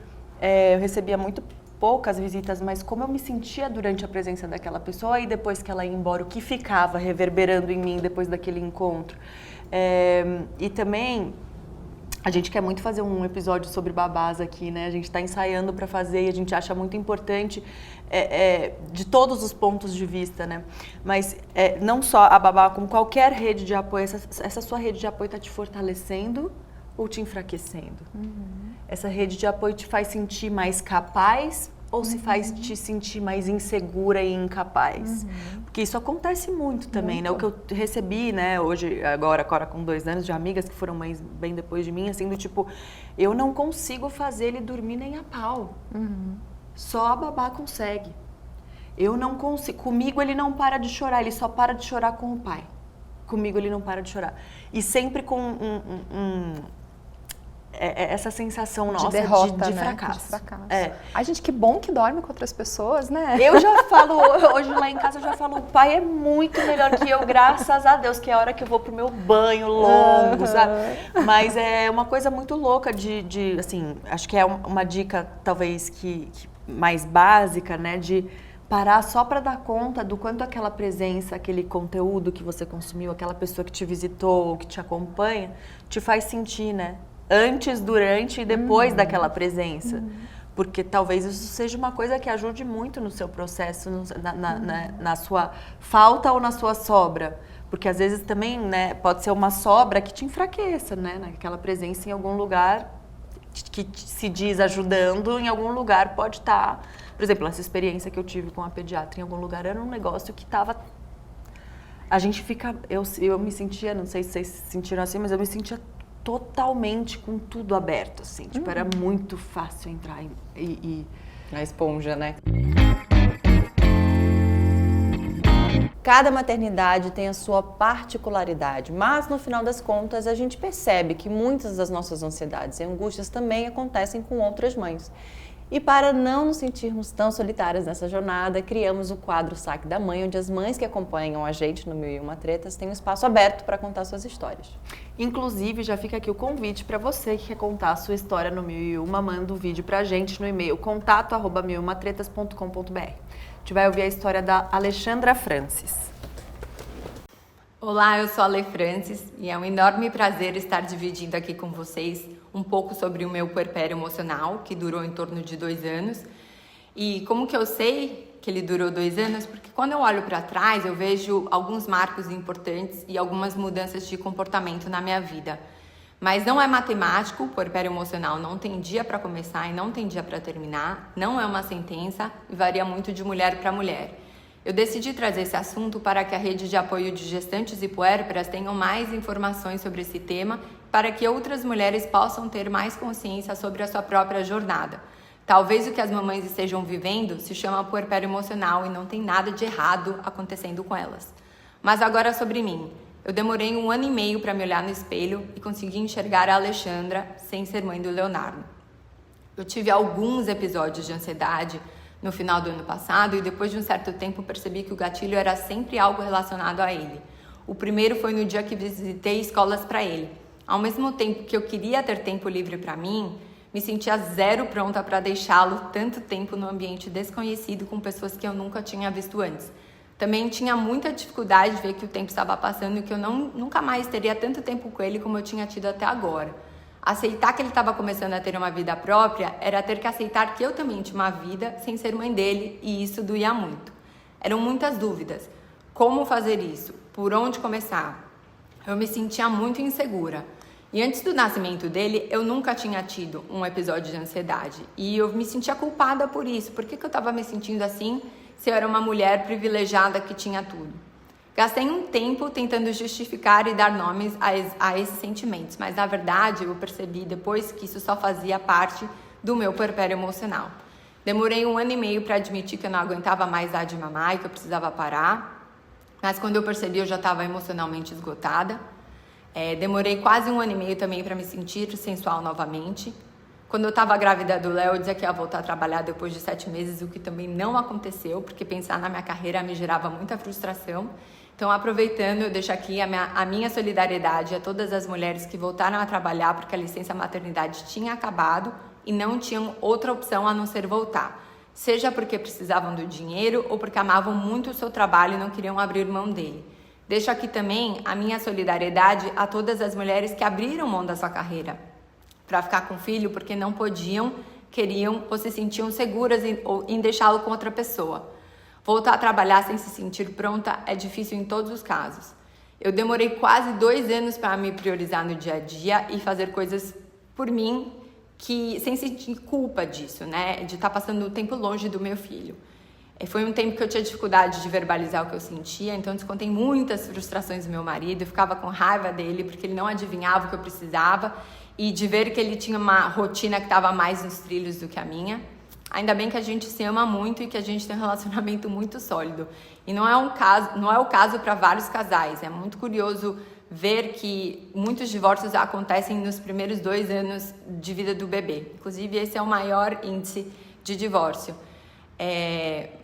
eu recebia muito poucas visitas, mas como eu me sentia durante a presença daquela pessoa e depois que ela ia embora, o que ficava reverberando em mim depois daquele encontro. E também, a gente quer muito fazer um episódio sobre babás aqui, né? A gente está ensaiando para fazer e a gente acha muito importante de todos os pontos de vista, né? Mas não só a babá, como qualquer rede de apoio, essa sua rede de apoio está te fortalecendo ou te enfraquecendo? Essa rede de apoio te faz sentir mais capaz ou se faz te sentir mais insegura e incapaz? Porque isso acontece muito também, né? O que eu recebi, né, hoje, agora com 2 anos, de amigas que foram mães bem depois de mim, assim, do tipo, eu não consigo fazer ele dormir nem a pau. Só a babá consegue. Eu não consigo. Comigo ele não para de chorar, ele só para de chorar com o pai. Comigo ele não para de chorar. E sempre com essa sensação nossa de derrota, de né? fracasso. De fracasso. Ai, gente, que bom que dorme com outras pessoas, né? Eu já falo, hoje lá em casa eu já falo, o pai é muito melhor que eu, graças a Deus, que é a hora que eu vou pro meu banho longo, sabe? Mas é uma coisa muito louca de assim, acho que é uma dica talvez que mais básica, né, de parar só para dar conta do quanto aquela presença, aquele conteúdo que você consumiu, aquela pessoa que te visitou, que te acompanha, te faz sentir, né? Antes, durante e depois daquela presença. Porque talvez isso seja uma coisa que ajude muito no seu processo, na sua falta ou na sua sobra. Porque às vezes também, né, pode ser uma sobra que te enfraqueça, né? Naquela presença em algum lugar que se diz ajudando, em algum lugar pode estar... Por exemplo, essa experiência que eu tive com a pediatra em algum lugar era um negócio que estava... A gente fica... Eu me sentia, não sei se vocês se sentiram assim, mas eu me sentia totalmente com tudo aberto, assim. Tipo, era muito fácil entrar e... A esponja, né? Cada maternidade tem a sua particularidade, mas no final das contas a gente percebe que muitas das nossas ansiedades e angústias também acontecem com outras mães. E para não nos sentirmos tão solitárias nessa jornada, criamos o quadro Saque da Mãe, onde as mães que acompanham a gente no 1001 Tretas têm um espaço aberto para contar suas histórias. Inclusive, já fica aqui o convite para você que quer contar a sua história no 1001, manda um vídeo para a gente no e-mail contato@1001tretas.com.br. A gente vai ouvir a história da Alexandra Francis. Olá, eu sou a Ale Francis e é um enorme prazer estar dividindo aqui com vocês um pouco sobre o meu puerpério emocional, que durou em torno de 2 anos. E como que eu sei que ele durou 2 anos? Porque quando eu olho para trás, eu vejo alguns marcos importantes e algumas mudanças de comportamento na minha vida. Mas não é matemático, o puerpério emocional não tem dia para começar e não tem dia para terminar, não é uma sentença e varia muito de mulher para mulher. Eu decidi trazer esse assunto para que a rede de apoio de gestantes e puérperas tenham mais informações sobre esse tema, para que outras mulheres possam ter mais consciência sobre a sua própria jornada. Talvez o que as mamães estejam vivendo se chama puerpério emocional e não tem nada de errado acontecendo com elas. Mas agora sobre mim. Eu demorei 1 ano e meio para me olhar no espelho e consegui enxergar a Alexandra sem ser mãe do Leonardo. Eu tive alguns episódios de ansiedade no final do ano passado e depois de um certo tempo percebi que o gatilho era sempre algo relacionado a ele. O primeiro foi no dia que visitei escolas para ele. Ao mesmo tempo que eu queria ter tempo livre para mim, me sentia zero pronta para deixá-lo tanto tempo no ambiente desconhecido com pessoas que eu nunca tinha visto antes. Também tinha muita dificuldade de ver que o tempo estava passando e que eu nunca mais teria tanto tempo com ele como eu tinha tido até agora. Aceitar que ele estava começando a ter uma vida própria era ter que aceitar que eu também tinha uma vida sem ser mãe dele e isso doía muito. Eram muitas dúvidas. Como fazer isso? Por onde começar? Eu me sentia muito insegura. E antes do nascimento dele, eu nunca tinha tido um episódio de ansiedade. E eu me sentia culpada por isso. Por que eu estava me sentindo assim se eu era uma mulher privilegiada que tinha tudo? Gastei um tempo tentando justificar e dar nomes a esses sentimentos, mas na verdade eu percebi depois que isso só fazia parte do meu puerpério emocional. Demorei 1 ano e meio para admitir que eu não aguentava mais dar de mamar e que eu precisava parar. Mas quando eu percebi, eu já estava emocionalmente esgotada. Demorei quase 1 ano e meio também para me sentir sensual novamente. Quando eu estava grávida do Léo, eu dizia que ia voltar a trabalhar depois de 7 meses, o que também não aconteceu, porque pensar na minha carreira me gerava muita frustração. Então, aproveitando, eu deixo aqui a minha solidariedade a todas as mulheres que voltaram a trabalhar porque a licença maternidade tinha acabado e não tinham outra opção a não ser voltar. Seja porque precisavam do dinheiro ou porque amavam muito o seu trabalho e não queriam abrir mão dele. Deixo aqui também a minha solidariedade a todas as mulheres que abriram mão da sua carreira para ficar com o filho porque não podiam, queriam ou se sentiam seguras em deixá-lo com outra pessoa. Voltar a trabalhar sem se sentir pronta é difícil em todos os casos. Eu demorei quase 2 anos para me priorizar no dia a dia e fazer coisas por mim sem sentir culpa disso, né? De estar passando o tempo longe do meu filho. Foi um tempo que eu tinha dificuldade de verbalizar o que eu sentia, então descontei muitas frustrações do meu marido, eu ficava com raiva dele porque ele não adivinhava o que eu precisava e de ver que ele tinha uma rotina que estava mais nos trilhos do que a minha. Ainda bem que a gente se ama muito e que a gente tem um relacionamento muito sólido. E não é o caso para vários casais. É muito curioso ver que muitos divórcios acontecem nos primeiros 2 anos de vida do bebê. Inclusive, esse é o maior índice de divórcio.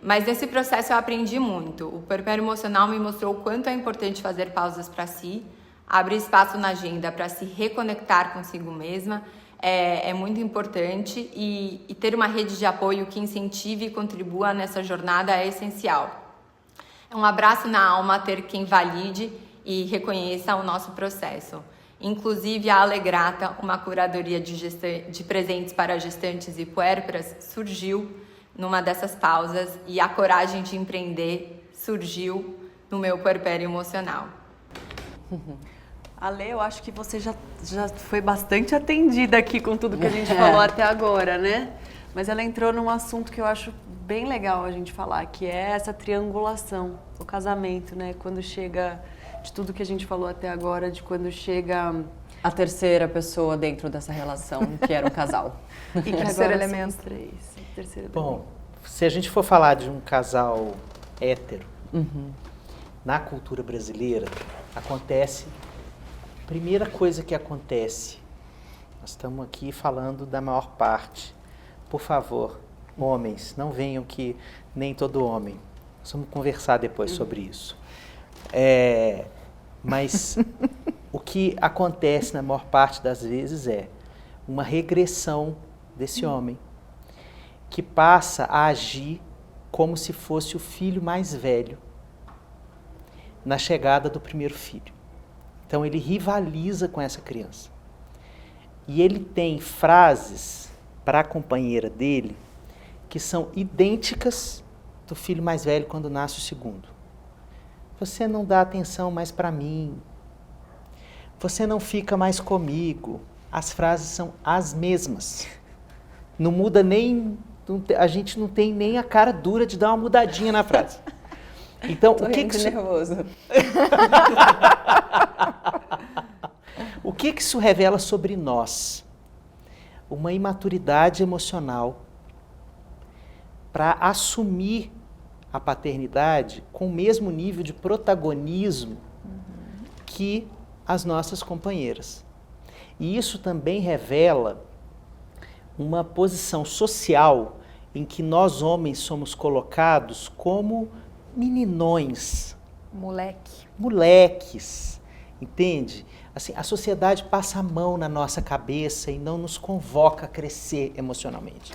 Mas nesse processo eu aprendi muito. O puerpério emocional me mostrou o quanto é importante fazer pausas para si, abrir espaço na agenda para se reconectar consigo mesma. É muito importante e ter uma rede de apoio que incentive e contribua nessa jornada é essencial. É um abraço na alma ter quem valide e reconheça o nosso processo. Inclusive, a Alegrata, uma curadoria de presentes para gestantes e puérperas, surgiu numa dessas pausas e a coragem de empreender surgiu no meu puerpério emocional. Ale, eu acho que você já foi bastante atendida aqui com tudo que a gente falou até agora, né? Mas ela entrou num assunto que eu acho bem legal a gente falar, que é essa triangulação, o casamento, né? Quando chega, de tudo que a gente falou até agora, de quando chega... A terceira pessoa dentro dessa relação, que era um casal. E que terceiro agora elemento. são 3. Terceiro Bom, se a gente for falar de um casal hétero, na cultura brasileira, acontece... Primeira coisa que acontece, nós estamos aqui falando da maior parte. Por favor, homens, não venham que nem todo homem. Nós vamos conversar depois sobre isso. Mas o que acontece na maior parte das vezes é uma regressão desse homem, que passa a agir como se fosse o filho mais velho na chegada do primeiro filho. Então, ele rivaliza com essa criança. E ele tem frases para a companheira dele que são idênticas do filho mais velho quando nasce o segundo. Você não dá atenção mais para mim. Você não fica mais comigo. As frases são as mesmas. Não muda nem... A gente não tem nem a cara dura de dar uma mudadinha na frase. Então, Tô rindo nervoso. O que isso revela sobre nós? Uma imaturidade emocional para assumir a paternidade com o mesmo nível de protagonismo que as nossas companheiras. E isso também revela uma posição social em que nós homens somos colocados como meninões, moleques, entende? Assim, a sociedade passa a mão na nossa cabeça e não nos convoca a crescer emocionalmente.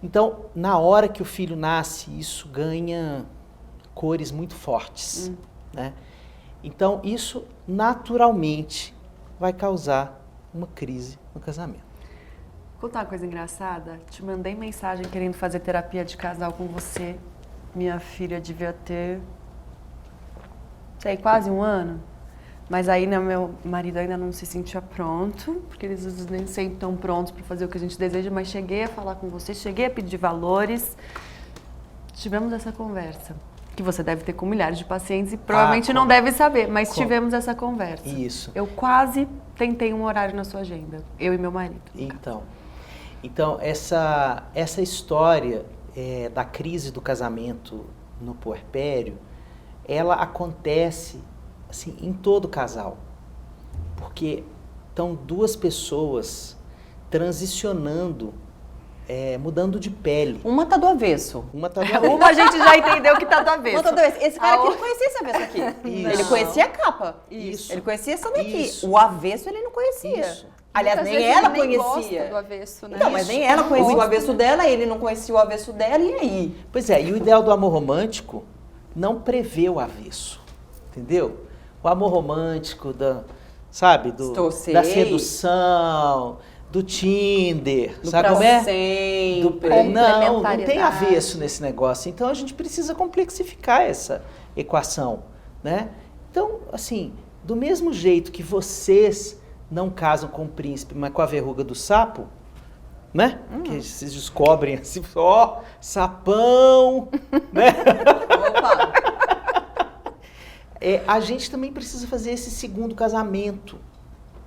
Então, na hora que o filho nasce, isso ganha cores muito fortes, né? Então, isso naturalmente vai causar uma crise no casamento. Vou contar uma coisa engraçada. Te mandei mensagem querendo fazer terapia de casal com você. Minha filha devia ter, quase 1 ano. Mas aí, né, meu marido ainda não se sentia pronto, porque eles nem sempre estão prontos para fazer o que a gente deseja, mas cheguei a falar com você, cheguei a pedir valores. Tivemos essa conversa, que você deve ter com milhares de pacientes e provavelmente não deve saber, mas tivemos essa conversa. Isso. Eu quase tentei um horário na sua agenda, eu e meu marido. Então essa história da crise do casamento no puerpério ela acontece assim, em todo casal. Porque estão duas pessoas transicionando, mudando de pele. Uma tá do avesso. Uma tá do Uma a gente já entendeu que tá do avesso. Uma tá do avesso. Esse cara aqui não conhecia esse avesso aqui. Isso. Ele conhecia a capa. Isso. Ele conhecia essa daqui. Isso. O avesso ele não conhecia. Isso. Aliás, Muitas nem vezes ela ele nem conhecia. gosta do avesso, né? Não, mas nem ela conhecia o avesso dela, ele não conhecia o avesso dela, e aí? Pois é, e o ideal do amor romântico não prevê o avesso, entendeu? O amor romântico, sabe, da sedução, do Tinder, Do sabe pra como é? sempre. Não tem avesso nesse negócio. Então a gente precisa complexificar essa equação, né? Então, assim, do mesmo jeito que vocês não casam com o príncipe, mas com a verruga do sapo, né? Que vocês descobrem assim, ó, sapão, né? Opa! A gente também precisa fazer esse segundo casamento,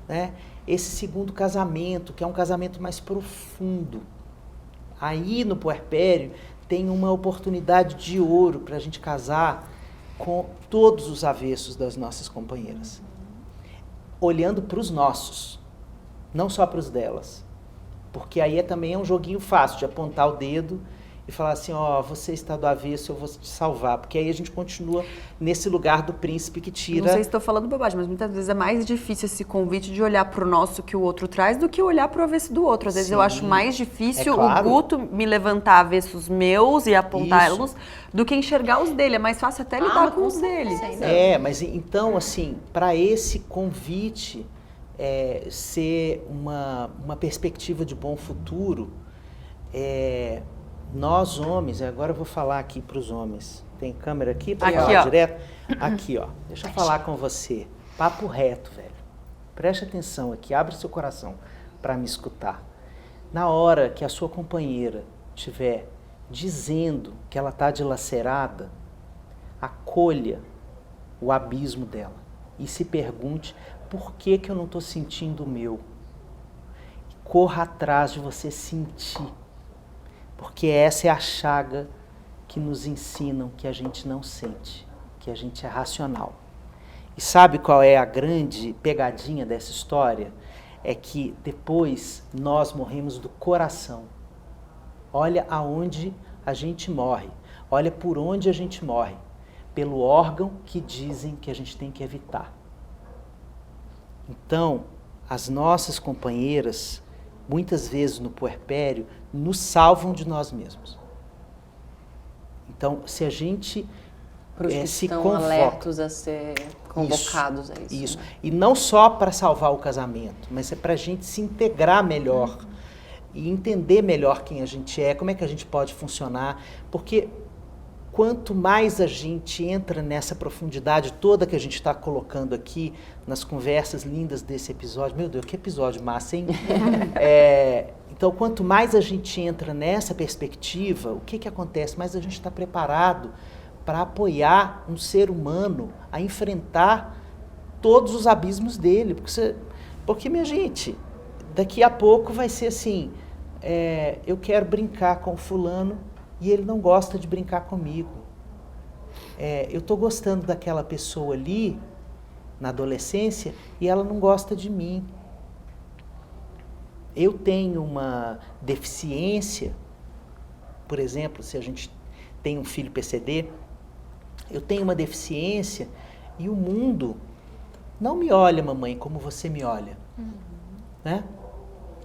né? Esse segundo casamento, que é um casamento mais profundo. Aí no puerpério tem uma oportunidade de ouro para a gente casar com todos os avessos das nossas companheiras. Olhando para os nossos, não só para os delas. Porque aí também é um joguinho fácil de apontar o dedo e falar assim, ó, você está do avesso, eu vou te salvar. Porque aí a gente continua nesse lugar do príncipe que tira... Não sei se estou falando bobagem, mas muitas vezes é mais difícil esse convite de olhar para o nosso que o outro traz do que olhar para o avesso do outro. Às vezes eu acho mais difícil claro. o Guto me levantar avessos meus e apontá-los do que enxergar os dele. É mais fácil até lidar com os dele. Mas então, assim, para esse convite ser uma perspectiva de bom futuro, nós homens, agora eu vou falar aqui para os homens. Tem câmera aqui para falar direto? Aqui, ó. Deixa eu falar com você. Papo reto, velho. Preste atenção aqui, abre seu coração para me escutar. Na hora que a sua companheira estiver dizendo que ela está dilacerada, acolha o abismo dela e se pergunte por que eu não estou sentindo o meu. Corra atrás de você sentir. Porque essa é a chaga que nos ensinam que a gente não sente, que a gente é racional. E sabe qual é a grande pegadinha dessa história? É que depois nós morremos do coração. Olha aonde a gente morre, olha por onde a gente morre. Pelo órgão que dizem que a gente tem que evitar. Então, as nossas companheiras, muitas vezes no puerpério, nos salvam de nós mesmos. Então, se a gente se convoca... alertos a ser convocados a isso. Isso. Né? E não só para salvar o casamento, mas é para a gente se integrar melhor e entender melhor quem a gente é, como é que a gente pode funcionar, porque quanto mais a gente entra nessa profundidade toda que a gente está colocando aqui, nas conversas lindas desse episódio, meu Deus, que episódio massa, hein? Então, quanto mais a gente entra nessa perspectiva, o que acontece? Mais a gente está preparado para apoiar um ser humano a enfrentar todos os abismos dele. Porque, minha gente, daqui a pouco vai ser assim, eu quero brincar com o fulano e ele não gosta de brincar comigo. Eu estou gostando daquela pessoa ali, na adolescência, e ela não gosta de mim. Eu tenho uma deficiência, por exemplo, se a gente tem um filho PCD, eu tenho uma deficiência e o mundo não me olha, mamãe, como você me olha. Né?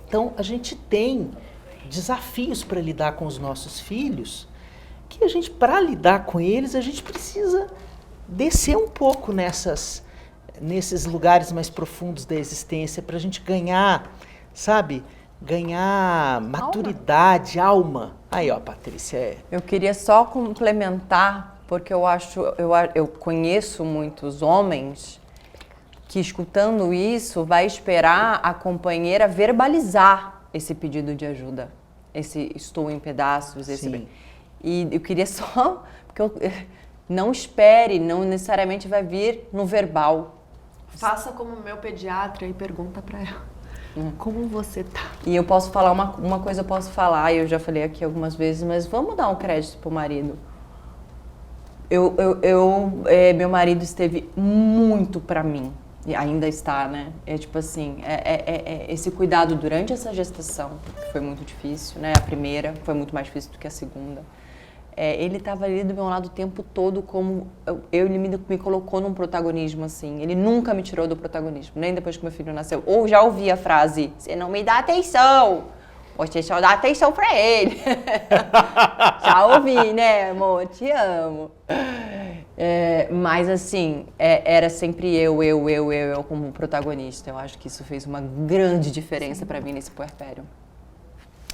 Então, a gente tem desafios para lidar com os nossos filhos, que a gente, para lidar com eles, a gente precisa descer um pouco nesses lugares mais profundos da existência, para a gente ganhar, sabe, ganhar maturidade, alma. Aí, ó, Patrícia. Eu queria só complementar, porque eu conheço muitos homens que, escutando isso, vai esperar a companheira verbalizar esse pedido de ajuda, esse estou em pedaços, Sim. E eu queria só, porque não espere, não necessariamente vai vir no verbal. Faça como meu pediatra e pergunta para ela, como você tá? E eu posso falar, uma coisa eu posso falar, eu já falei aqui algumas vezes, mas vamos dar um crédito pro marido. Meu marido esteve muito pra mim, e ainda está, né? Tipo assim, esse cuidado durante essa gestação, que foi muito difícil, né? A primeira foi muito mais difícil do que a segunda. Ele estava ali do meu lado o tempo todo, ele me colocou num protagonismo, assim. Ele nunca me tirou do protagonismo, nem depois que meu filho nasceu. Ou já ouvi a frase, você não me dá atenção, você só dá atenção pra ele. Já ouvi, né, amor? Te amo. Mas, assim, era sempre eu como protagonista. Eu acho que isso fez uma grande diferença pra mim nesse puerpério.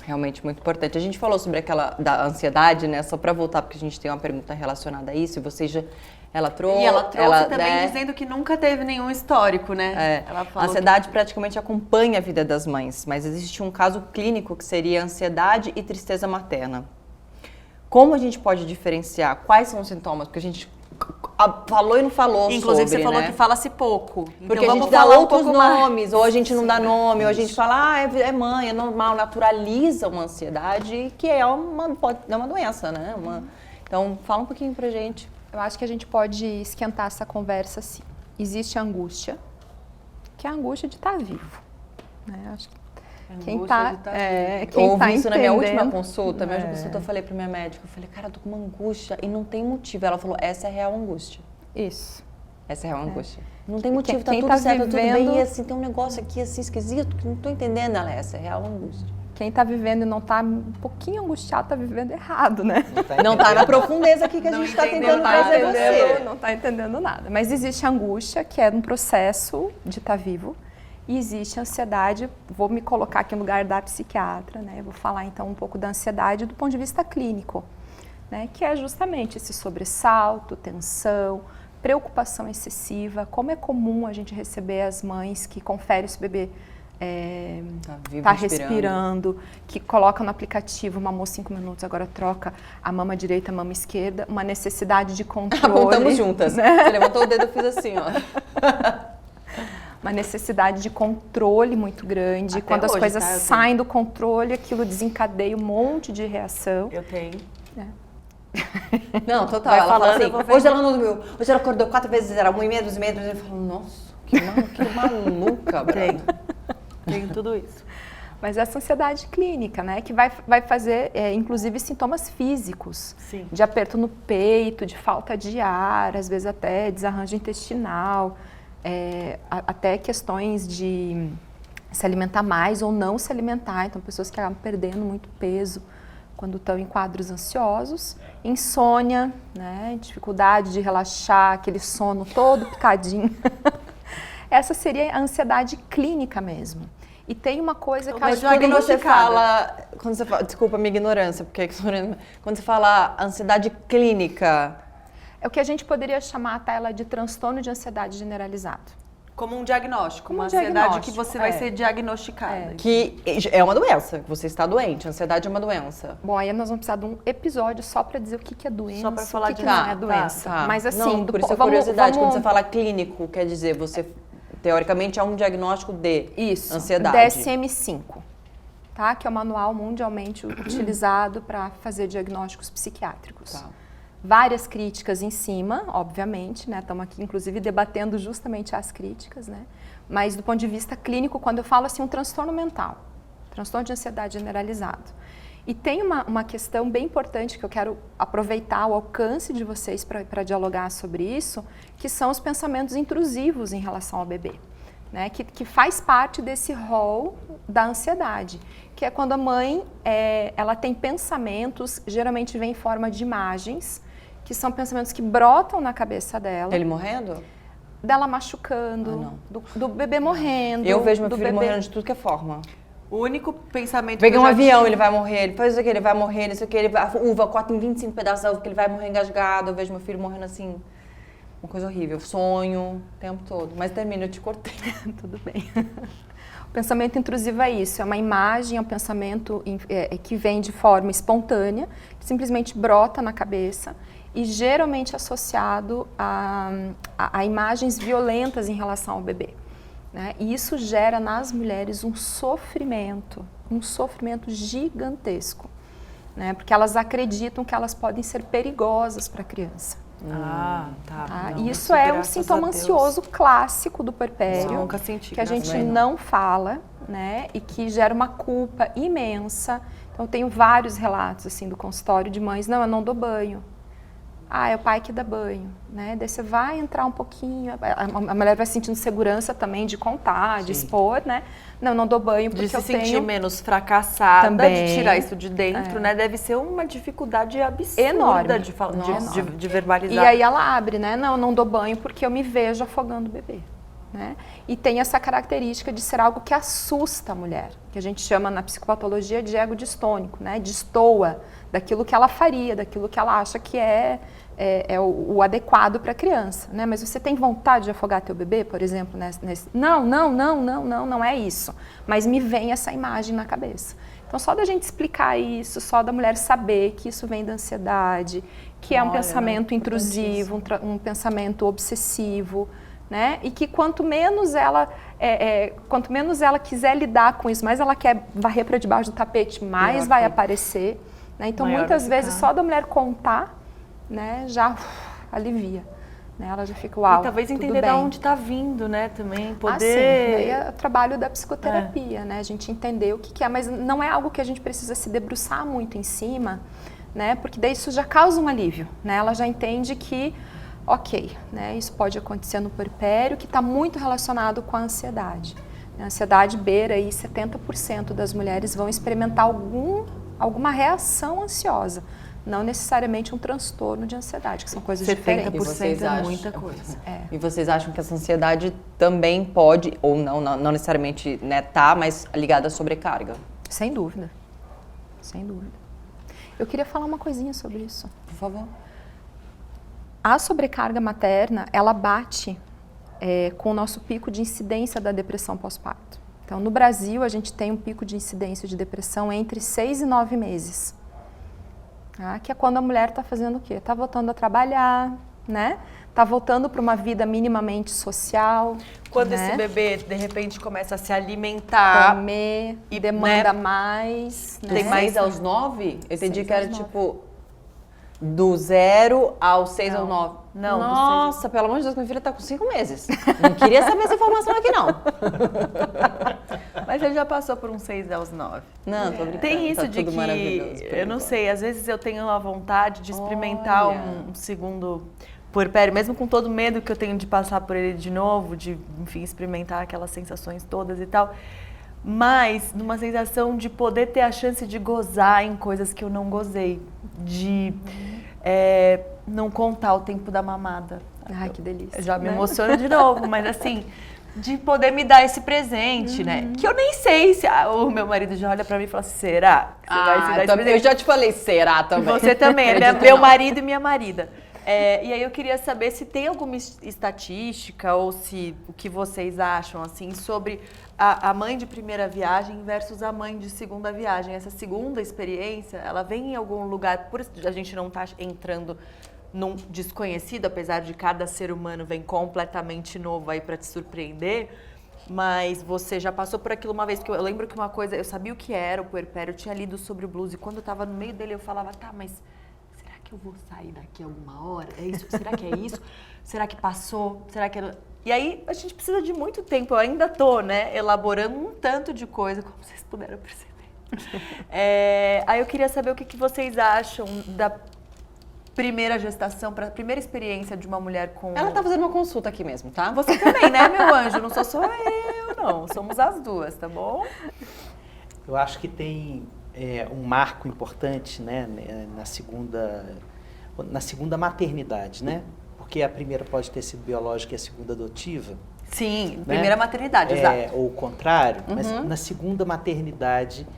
Realmente muito importante. A gente falou sobre aquela da ansiedade, né? Só para voltar, porque a gente tem uma pergunta relacionada a isso. E você já... Ela trouxe... E ela trouxe também dizendo que nunca teve nenhum histórico, né? Ela falou a ansiedade praticamente acompanha a vida das mães. Mas existe um caso clínico que seria ansiedade e tristeza materna. Como a gente pode diferenciar? Quais são os sintomas? Porque a gente falou e não falou. Inclusive, sobre, você falou né? que fala-se pouco. Porque então, a gente dá outros nomes, ou a gente não dá nome, ou a gente fala, é mãe, é normal, naturaliza uma ansiedade, que pode ser uma doença, né? Então, fala um pouquinho pra gente. Eu acho que a gente pode esquentar essa conversa assim. Existe a angústia, que é a angústia de estar vivo. Né? Acho que quem está ouvi isso na minha última entendendo. consulta. Minha última consulta, eu falei pra minha médica, eu falei, cara, eu tô com uma angústia e não tem motivo. Ela falou, essa é a real angústia. Isso. Essa é a real angústia. Não tem motivo, Quem tá tá tudo certo, vivendo... tudo bem. E assim, tem um negócio aqui assim esquisito que não tô entendendo. Essa é a real angústia. Quem está vivendo e não está um pouquinho angustiado, está vivendo errado, né? Não tá na profundeza aqui que a gente está tentando trazer você. Não está entendendo nada. Mas existe a angústia, que é um processo de estar vivo. E existe a ansiedade, vou me colocar aqui no lugar da psiquiatra, né? Vou falar então um pouco da ansiedade do ponto de vista clínico, né? Que é justamente esse sobressalto, tensão, preocupação excessiva. Como é comum a gente receber as mães que conferem se o bebê está respirando, que coloca no aplicativo, mamou 5 minutos, agora troca a mama direita, a mama esquerda, uma necessidade de controle. Apontamos juntas. Né? Você levantou o dedo, eu fiz assim, ó. Uma necessidade de controle muito grande. Até quando as hoje, coisas tá? saem do controle, aquilo desencadeia um monte de reação. Eu tenho. Não, total. Vai ela falando, fala assim, hoje ela não dormiu, hoje ela acordou 4 vezes, era 1h30, 2h30, eu falo, nossa, que maluca, Breno. Tenho tudo isso. Mas essa ansiedade clínica, né, que vai fazer, inclusive, sintomas físicos. Sim. De aperto no peito, de falta de ar, às vezes até desarranjo intestinal, até questões de se alimentar mais ou não se alimentar. Então, pessoas que acabam perdendo muito peso quando estão em quadros ansiosos. Insônia, né, dificuldade de relaxar, aquele sono todo picadinho. Essa seria a ansiedade clínica mesmo. E tem uma coisa que Mas quando você fala, desculpa a minha ignorância, porque quando você fala ansiedade clínica, é o que a gente poderia chamar até ela de transtorno de ansiedade generalizado. Como um diagnóstico, Como uma um ansiedade diagnóstico, que você vai ser diagnosticada. que é uma doença, que você está doente, a ansiedade é uma doença. Bom, aí nós vamos precisar de um episódio só para dizer o que é doença, Só para falar o que de não é doença. Mas assim, não, por isso a curiosidade, quando você fala clínico, quer dizer, você teoricamente é um diagnóstico de ansiedade. DSM-5, tá? Que é o manual mundialmente utilizado para fazer diagnósticos psiquiátricos. Tá. Várias críticas em cima, obviamente, né? Estamos aqui, inclusive, debatendo justamente as críticas, né? Mas do ponto de vista clínico, quando eu falo assim, um transtorno mental, transtorno de ansiedade generalizado. E tem uma questão bem importante que eu quero aproveitar o alcance de vocês para dialogar sobre isso, que são os pensamentos intrusivos em relação ao bebê, né? Que faz parte desse rol da ansiedade, que é quando a mãe ela tem pensamentos, geralmente vem em forma de imagens, que são pensamentos que brotam na cabeça dela. Ele morrendo? Dela machucando, do bebê morrendo. Eu vejo meu do filho bebê... morrendo de tudo que é forma. O único pensamento Peguei que um eu já avião, tive... ele vai morrer, ele faz isso aqui, ele vai morrer, isso aqui, a uva corta em 25 pedaços da uva, que ele vai morrer engasgado. Eu vejo meu filho morrendo assim, uma coisa horrível. Sonho o tempo todo. Mas termina, eu te cortei. Tudo bem. O pensamento intrusivo é isso, é uma imagem, é um pensamento que vem de forma espontânea, que simplesmente brota na cabeça e geralmente associado a imagens violentas em relação ao bebê. Né? E isso gera nas mulheres um sofrimento gigantesco, né? Porque elas acreditam que elas podem ser perigosas para a criança. Tá. Tá? Não, Isso é um graças sintoma a Deus. ansioso clássico do puerpério, Nunca senti, que a gente não fala, né? E que gera uma culpa imensa. Então, eu tenho vários relatos, assim, do consultório de mães, não, eu não dou banho. Ah, é o pai que dá banho, né? Daí você vai entrar um pouquinho, a mulher vai sentindo segurança também de contar, de expor, né? Não, eu não dou banho porque de eu se sentir tenho... menos fracassada, Também. de tirar isso de dentro, né? Deve ser uma dificuldade absurda Enorme. de verbalizar. E aí ela abre, né? Não, eu não dou banho porque eu me vejo afogando o bebê. Né? E tem essa característica de ser algo que assusta a mulher, que a gente chama na psicopatologia de ego distônico, né? Destoa daquilo que ela faria, daquilo que ela acha que é o adequado para a criança, né? Mas você tem vontade de afogar teu bebê, por exemplo? Não é isso. Mas me vem essa imagem na cabeça. Então, só da gente explicar isso, só da mulher saber que isso vem da ansiedade, que é um pensamento intrusivo, um pensamento obsessivo, né? E que quanto menos ela quiser lidar com isso, mais ela quer varrer para debaixo do tapete, mais vai aparecer. Né? Então, muitas vezes, só da mulher contar, né, já alivia. Né? Ela já fica, uau, e talvez tudo entender de bem. onde está vindo, né, também, poder... Sim, daí é o trabalho da psicoterapia, né, a gente entender o que é, mas não é algo que a gente precisa se debruçar muito em cima, né, porque daí isso já causa um alívio, né, ela já entende que, ok, né, isso pode acontecer no puerpério, que está muito relacionado com a ansiedade. A ansiedade beira aí 70% das mulheres vão experimentar alguma reação ansiosa. Não necessariamente um transtorno de ansiedade, que são coisas diferentes. 70% é muita coisa. E vocês acham que essa ansiedade também pode, ou não necessariamente, né, tá, mas ligada à sobrecarga? Sem dúvida. Sem dúvida. Eu queria falar uma coisinha sobre isso. Por favor. A sobrecarga materna, ela bate com o nosso pico de incidência da depressão pós-parto. Então, no Brasil, a gente tem um pico de incidência de depressão entre 6 e 9 meses. Tá? Que é quando a mulher está fazendo o quê? Está voltando a trabalhar, né? Está voltando para uma vida minimamente social. Quando né? esse bebê, de repente, começa a se alimentar... Comer, e demanda mais. Né? Tem 6 aos 9? Eu entendi que era tipo do 0 aos 6 ou 9. Não, nossa, pelo amor de Deus, minha filha tá com 5 meses. Não queria saber essa informação aqui, não. Mas ele já passou por uns 6 aos 9. Não, tô brincando. Tem isso tá de tudo que, maravilhoso, eu não sei, às vezes eu tenho a vontade de experimentar um segundo puerpério, mesmo com todo o medo que eu tenho de passar por ele de novo, de, enfim, experimentar aquelas sensações todas e tal. Mas numa sensação de poder ter a chance de gozar em coisas que eu não gozei. De não contar o tempo da mamada. Ai, que delícia. Eu já me emociono de novo, mas assim, de poder me dar esse presente, né? Que eu nem sei se o meu marido já olha pra mim e fala assim, será? Você vai se dar esse presente? Eu já te falei, será também. Você também, é meu marido e minha marida. E aí eu queria saber se tem alguma estatística ou se o que vocês acham assim sobre a mãe de primeira viagem versus a mãe de segunda viagem. Essa segunda experiência, ela vem em algum lugar, por a gente não estar entrando num desconhecido, apesar de cada ser humano vem completamente novo aí para te surpreender, mas você já passou por aquilo uma vez, porque eu lembro que uma coisa, eu sabia o que era o puerpério, eu tinha lido sobre o blues e quando eu estava no meio dele eu falava, tá, mas será que eu vou sair daqui alguma hora? É isso? Será que é isso? Será que passou? Será que... E aí a gente precisa de muito tempo, eu ainda tô, né, elaborando um tanto de coisa, como vocês puderam perceber. Aí eu queria saber o que vocês acham da primeira gestação, para a primeira experiência de uma mulher com... Ela tá fazendo uma consulta aqui mesmo, tá? Você também, né, meu anjo? Não sou só eu, não. Somos as duas, tá bom? Eu acho que tem um marco importante, né, na segunda maternidade, né? Porque a primeira pode ter sido biológica e a segunda adotiva. Sim, né? primeira maternidade, exato. Ou o contrário, mas na segunda maternidade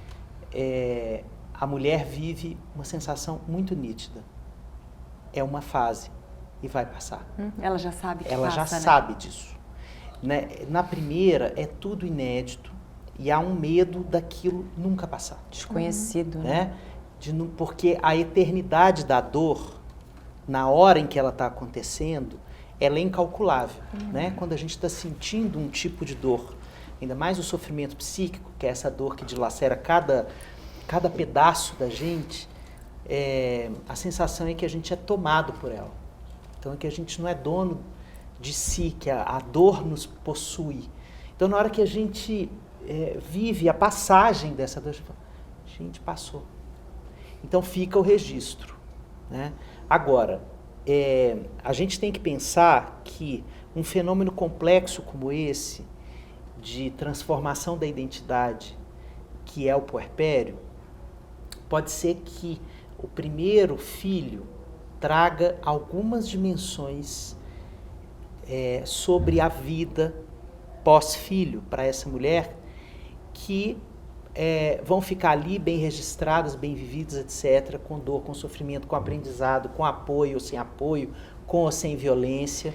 a mulher vive uma sensação muito nítida. É uma fase e vai passar. Ela já sabe que Ela passa, já né? sabe disso. Né? Na primeira é tudo inédito e há um medo daquilo nunca passar. Desconhecido, Né? Porque a eternidade da dor, na hora em que ela está acontecendo, ela é incalculável. Né? Quando a gente está sentindo um tipo de dor, ainda mais o sofrimento psíquico, que é essa dor que dilacera cada pedaço da gente, a sensação é que a gente é tomado por ela. Então é que a gente não é dono de si, que a dor nos possui. Então na hora que a gente vive a passagem dessa dor, a gente passou. Então fica o registro, né? Agora, a gente tem que pensar que um fenômeno complexo como esse, de transformação da identidade, que é o puerpério, pode ser que o primeiro filho traga algumas dimensões sobre a vida pós-filho para essa mulher que vão ficar ali bem registradas, bem vividas, etc., com dor, com sofrimento, com aprendizado, com apoio ou sem apoio, com ou sem violência.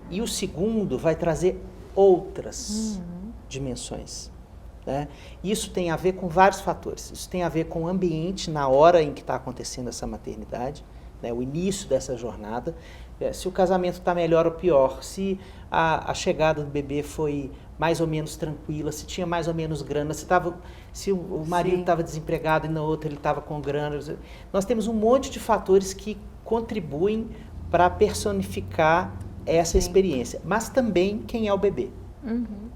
E o segundo vai trazer outras dimensões, né? Isso tem a ver com vários fatores. Isso tem a ver com o ambiente na hora em que está acontecendo essa maternidade, né? O início dessa jornada. Se o casamento está melhor ou pior, se a chegada do bebê foi mais ou menos tranquila, se tinha mais ou menos grana, se o marido estava desempregado e na outra ele estava com grana. Nós temos um monte de fatores que contribuem para personificar essa experiência. Mas também quem é o bebê.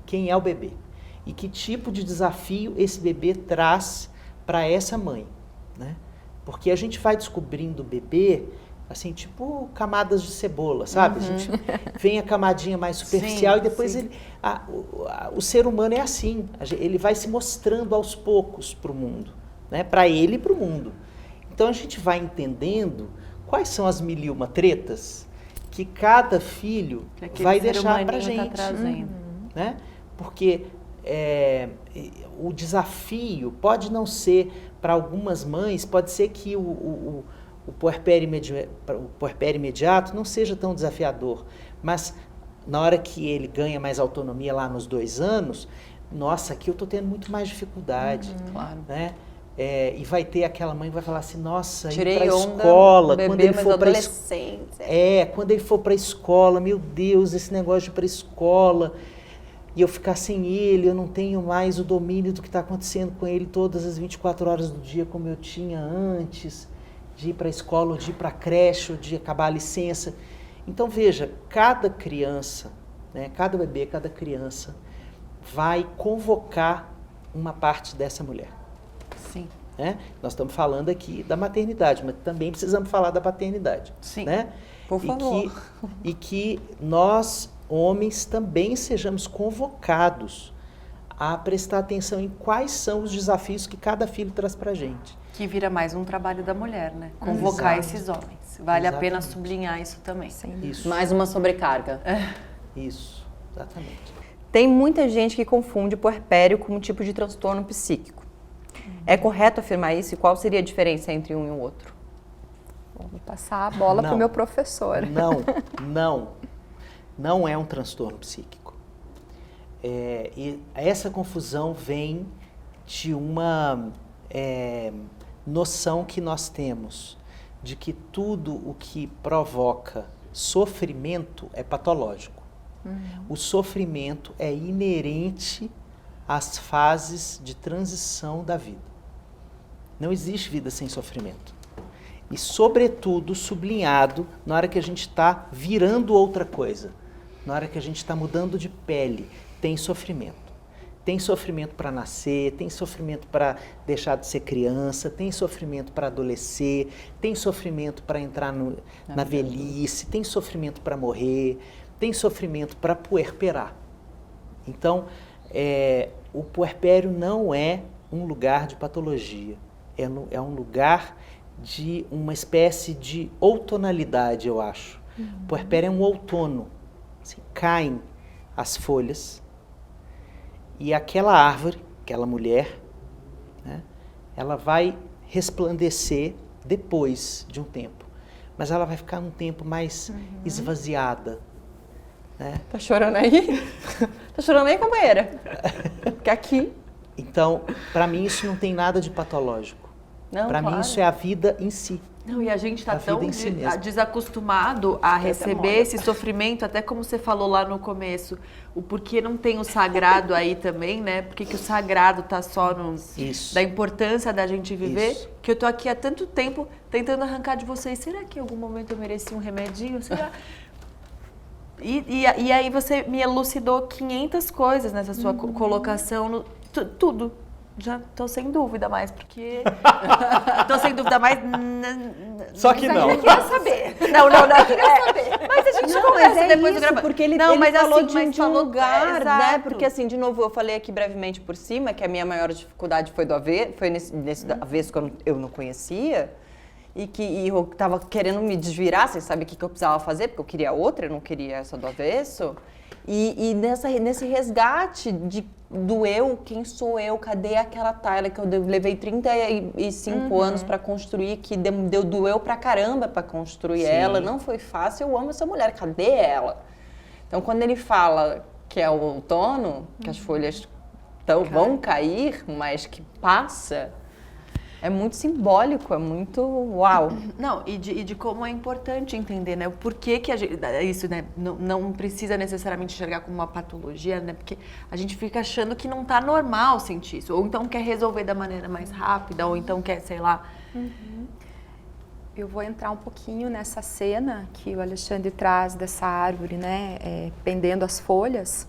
Quem é o bebê. E que tipo de desafio esse bebê traz para essa mãe, né? Porque a gente vai descobrindo o bebê assim, tipo camadas de cebola, sabe? A gente vem a camadinha mais superficial e depois o ser humano é assim, ele vai se mostrando aos poucos para o mundo, né? Para ele e para o mundo. Então a gente vai entendendo quais são as 1001 tretas que cada filho vai deixar para a gente, né? Porque o desafio pode não ser, para algumas mães, pode ser que o puerpério imediato não seja tão desafiador, mas na hora que ele ganha mais autonomia lá nos 2 anos, nossa, aqui eu estou tendo muito mais dificuldade, né? E vai ter aquela mãe que vai falar assim, nossa, ir para a escola, quando ele for para quando ele for para a escola, meu Deus, esse negócio de ir para a escola, e eu ficar sem ele, eu não tenho mais o domínio do que está acontecendo com ele todas as 24 horas do dia como eu tinha antes, de ir para a escola, ou de ir para a creche, ou de acabar a licença. Então veja, cada criança, né, cada bebê, cada criança vai convocar uma parte dessa mulher. Sim. Né? Nós estamos falando aqui da maternidade, mas também precisamos falar da paternidade. Sim. Né? Por favor. E que nós, homens, também sejamos convocados a prestar atenção em quais são os desafios que cada filho traz para a gente. Que vira mais um trabalho da mulher, né? Convocar esses homens. Vale a pena sublinhar isso também. Isso. Mais uma sobrecarga. Isso, exatamente. Tem muita gente que confunde puerpério com um tipo de transtorno psíquico. É correto afirmar isso? E qual seria a diferença entre um e o outro? Vou passar a bola para o meu professor. Não é um transtorno psíquico. E essa confusão vem de uma noção que nós temos de que tudo o que provoca sofrimento é patológico. O sofrimento é inerente às fases de transição da vida. Não existe vida sem sofrimento. E, sobretudo, sublinhado na hora que a gente está virando outra coisa, na hora que a gente está mudando de pele, tem sofrimento. Tem sofrimento para nascer, tem sofrimento para deixar de ser criança, tem sofrimento para adolescer, tem sofrimento para entrar na velhice, tem sofrimento para morrer, tem sofrimento para puerperar. Então, o puerpério não é um lugar de patologia, é um lugar de uma espécie de outonalidade, eu acho. O puerpério é um outono, assim, caem as folhas, e aquela árvore, aquela mulher, né, ela vai resplandecer depois de um tempo. Mas ela vai ficar um tempo mais esvaziada. Né? Tá chorando aí? Tá chorando aí, companheira? Porque aqui... Então, para mim isso não tem nada de patológico. Para mim isso é a vida em si. Não, e a gente está A tão vida em si mesmo. desacostumado a receber moda. esse sofrimento, até como você falou lá no começo, o porquê não tem o sagrado aí também, né? Por que o sagrado tá só Isso. da importância da gente viver, Isso. que eu tô aqui há tanto tempo tentando arrancar de vocês. Será que em algum momento eu mereci um remedinho? Será? E aí você me elucidou 500 coisas nessa sua colocação, tudo. Já tô sem dúvida mais, porque... tô sem dúvida mais... Só que não. Eu queria saber. Não. Mas a gente conversa depois do gravado. Porque ele Não, mas falou assim, de um lugar, né? exato. Porque assim, de novo, eu falei aqui brevemente por cima que a minha maior dificuldade foi do avesso, foi nesse avesso que eu não conhecia. E eu tava querendo me desvirar, sem saber o que eu precisava fazer, porque eu queria outra, eu não queria essa do avesso. E nesse resgate do eu, quem sou eu, cadê aquela Tayla que eu levei 35 anos para construir, que doeu pra caramba para construir ela, não foi fácil, eu amo essa mulher, cadê ela? Então quando ele fala que é o outono, que as folhas vão cair, mas que passa... É muito simbólico, é muito uau. Não, e de como é importante entender, né? O porquê que a gente... Isso, né? Não precisa necessariamente enxergar como uma patologia, né? Porque a gente fica achando que não tá normal sentir isso. Ou então quer resolver da maneira mais rápida, ou então quer, sei lá... Eu vou entrar um pouquinho nessa cena que o Alexandre traz dessa árvore, né? Pendendo as folhas.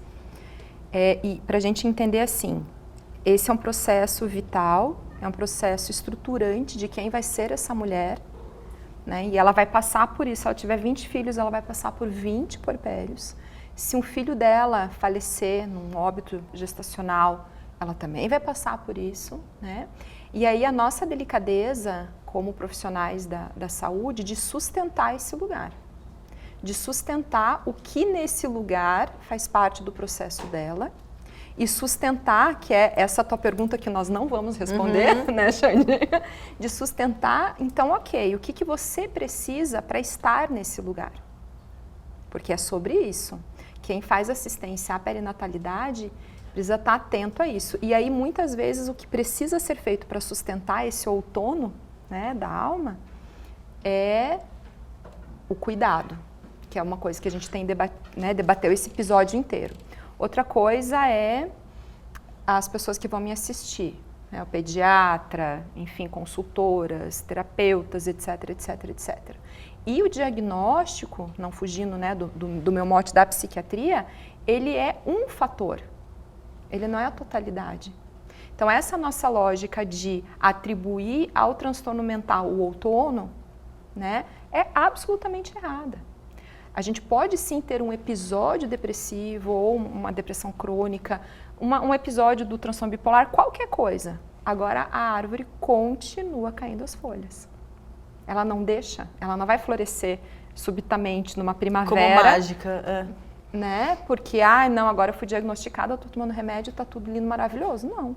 E pra gente entender assim, esse é um processo vital, é um processo estruturante de quem vai ser essa mulher, né? E ela vai passar por isso. Se ela tiver 20 filhos, ela vai passar por 20 puerpérios. Se um filho dela falecer num óbito gestacional, ela também vai passar por isso, né? E aí a nossa delicadeza, como profissionais da saúde, de sustentar esse lugar. De sustentar o que nesse lugar faz parte do processo dela. E sustentar, que é essa tua pergunta que nós não vamos responder, né, Xande? De sustentar, então, ok, o que você precisa para estar nesse lugar? Porque é sobre isso. Quem faz assistência à perinatalidade precisa estar atento a isso. E aí, muitas vezes, o que precisa ser feito para sustentar esse outono, né, da alma é o cuidado, que é uma coisa que a gente tem debateu esse episódio inteiro. Outra coisa é as pessoas que vão me assistir, né? O pediatra, enfim, consultoras, terapeutas, etc, etc, etc. E o diagnóstico, não fugindo, né, do meu mote da psiquiatria, ele é um fator, ele não é a totalidade. Então essa nossa lógica de atribuir ao transtorno mental o outono, né, é absolutamente errada. A gente pode sim ter um episódio depressivo ou uma depressão crônica, um episódio do transtorno bipolar, qualquer coisa. Agora a árvore continua caindo as folhas. Ela não deixa, ela não vai florescer subitamente numa primavera. Como mágica, Né? Porque, não, agora eu fui diagnosticada, eu estou tomando remédio, está tudo lindo, maravilhoso. Não.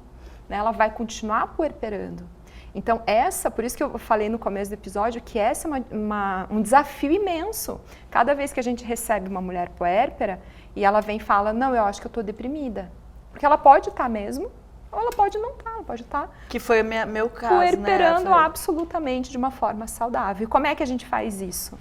Né? Ela vai continuar puerperando. Então, por isso que eu falei no começo do episódio, que essa é um desafio imenso. Cada vez que a gente recebe uma mulher puérpera e ela vem e fala, não, eu acho que eu estou deprimida. Porque ela pode estar mesmo, ou ela pode não estar, ela pode estar... Que foi o meu caso, puerperando, né? absolutamente de uma forma saudável. E como é que a gente faz isso?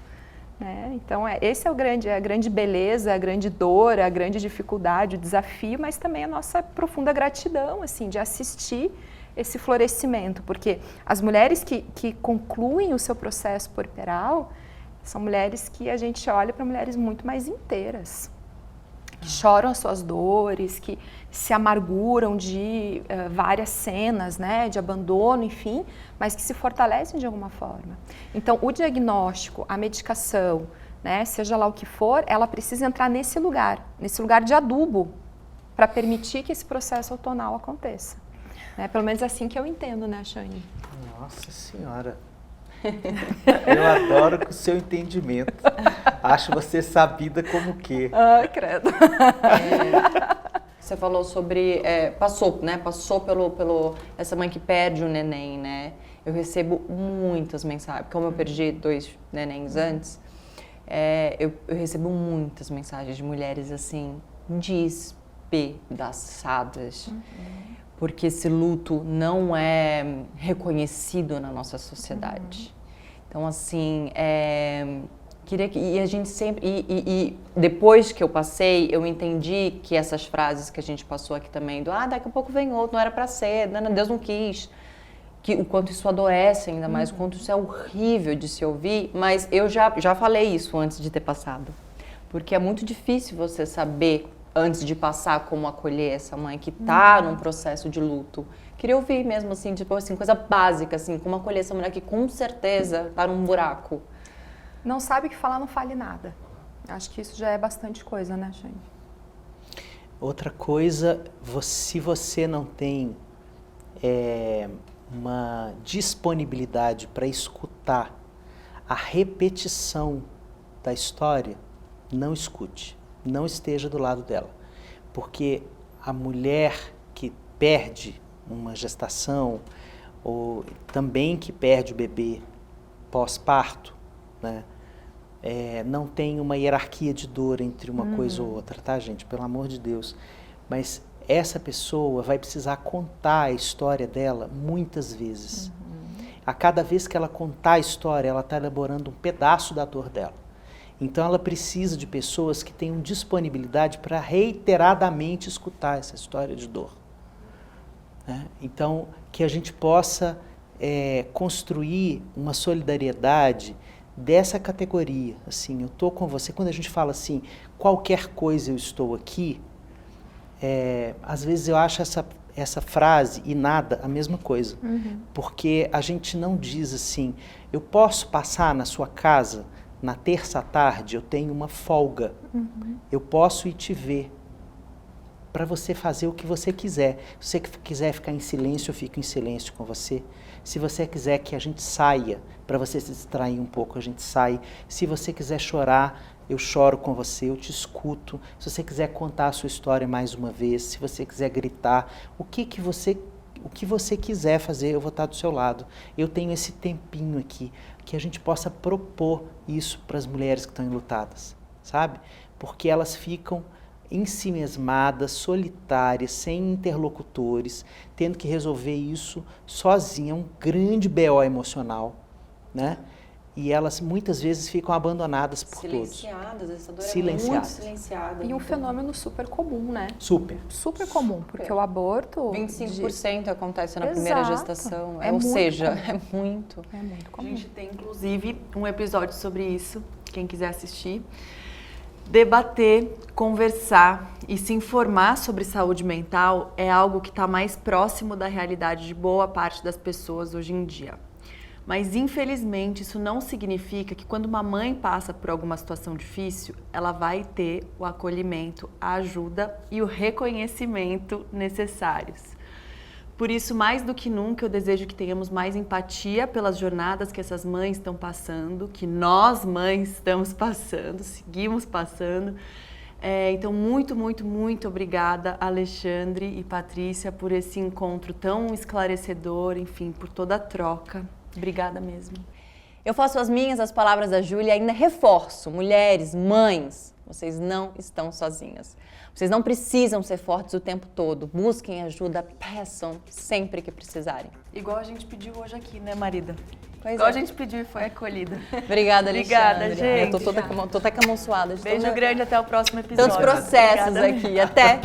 Né? Então, esse é a grande beleza, a grande dor, a grande dificuldade, o desafio, mas também a nossa profunda gratidão, assim, de assistir esse florescimento, porque as mulheres que concluem o seu processo puerperal são mulheres que a gente olha para mulheres muito mais inteiras, que choram as suas dores, que se amarguram de várias cenas, né, de abandono, enfim, mas que se fortalecem de alguma forma. Então, o diagnóstico, a medicação, né, seja lá o que for, ela precisa entrar nesse lugar de adubo, para permitir que esse processo outonal aconteça. Pelo menos assim que eu entendo, né, Xande? Nossa Senhora. Eu adoro o seu entendimento. Acho você sabida como que. Ai, credo. Você falou sobre... Passou pelo essa mãe que perde o neném, né? Eu recebo muitas mensagens. Como eu perdi 2 nenéns antes, eu recebo muitas mensagens de mulheres, assim, despedaçadas. Porque esse luto não é reconhecido na nossa sociedade. Então, assim, queria que... E a gente sempre... E depois que eu passei, eu entendi que essas frases que a gente passou aqui também, daqui a pouco vem outro, não era pra ser, Deus não quis... Que o quanto isso adoece ainda mais, o quanto isso é horrível de se ouvir, mas eu já falei isso antes de ter passado. Porque é muito difícil você saber, antes de passar, como acolher essa mãe que tá num processo de luto. Queria ouvir mesmo, assim, tipo assim, coisa básica, assim, como acolher essa mulher que com certeza tá num buraco. Não sabe o que falar, não fale nada. Acho que isso já é bastante coisa, né, gente? Outra coisa, se você não tem uma disponibilidade para escutar a repetição da história, não escute, não esteja do lado dela. Porque a mulher que perde uma gestação, ou também que perde o bebê pós-parto, né, não tem uma hierarquia de dor entre uma coisa ou outra, tá, gente? Pelo amor de Deus. Mas essa pessoa vai precisar contar a história dela muitas vezes. A cada vez que ela contar a história, ela está elaborando um pedaço da dor dela. Então ela precisa de pessoas que tenham disponibilidade para reiteradamente escutar essa história de dor. Né? Então, que a gente possa construir uma solidariedade dessa categoria. Assim, eu estou com você. Quando a gente fala assim, qualquer coisa eu estou aqui, às vezes eu acho essa frase e nada a mesma coisa. Porque a gente não diz assim, eu posso passar na sua casa na terça à tarde, eu tenho uma folga. Eu posso ir te ver para você fazer o que você quiser. Se você quiser ficar em silêncio, eu fico em silêncio com você. Se você quiser que a gente saia, para você se distrair um pouco, a gente sai. Se você quiser chorar, eu choro com você, eu te escuto. Se você quiser contar a sua história mais uma vez, se você quiser gritar, o que você quiser fazer, eu vou estar do seu lado. Eu tenho esse tempinho aqui, que a gente possa propor isso para as mulheres que estão enlutadas, sabe? Porque elas ficam ensimesmadas, solitárias, sem interlocutores, tendo que resolver isso sozinha, um grande BO emocional, né? E elas muitas vezes ficam abandonadas por todos. Essa dor Silenciadas. é muito silenciada. E um fenômeno super comum, né? Super Comum, porque o aborto... 25% acontece na primeira Exato. gestação. É Ou muito seja, comum. é muito. É muito A comum. gente tem, inclusive, um episódio sobre isso, quem quiser assistir. Debater, conversar e se informar sobre saúde mental é algo que está mais próximo da realidade de boa parte das pessoas hoje em dia. Mas, infelizmente, isso não significa que quando uma mãe passa por alguma situação difícil, ela vai ter o acolhimento, a ajuda e o reconhecimento necessários. Por isso, mais do que nunca, eu desejo que tenhamos mais empatia pelas jornadas que essas mães estão passando, que nós, mães, estamos passando, seguimos passando. Então, muito, muito, muito obrigada, Alexandre e Patrícia, por esse encontro tão esclarecedor, enfim, por toda a troca. Obrigada mesmo. Eu faço as palavras da Júlia e ainda reforço. Mulheres, mães, vocês não estão sozinhas. Vocês não precisam ser fortes o tempo todo. Busquem ajuda, peçam sempre que precisarem. Igual a gente pediu hoje aqui, né, marida? Pois Igual é. a gente pediu e foi acolhida. Obrigada, Obrigada, Alexandre. gente. Eu tô até com a mão suada. Beijo grande, até o próximo episódio. Tantos processos Obrigada. aqui. Até!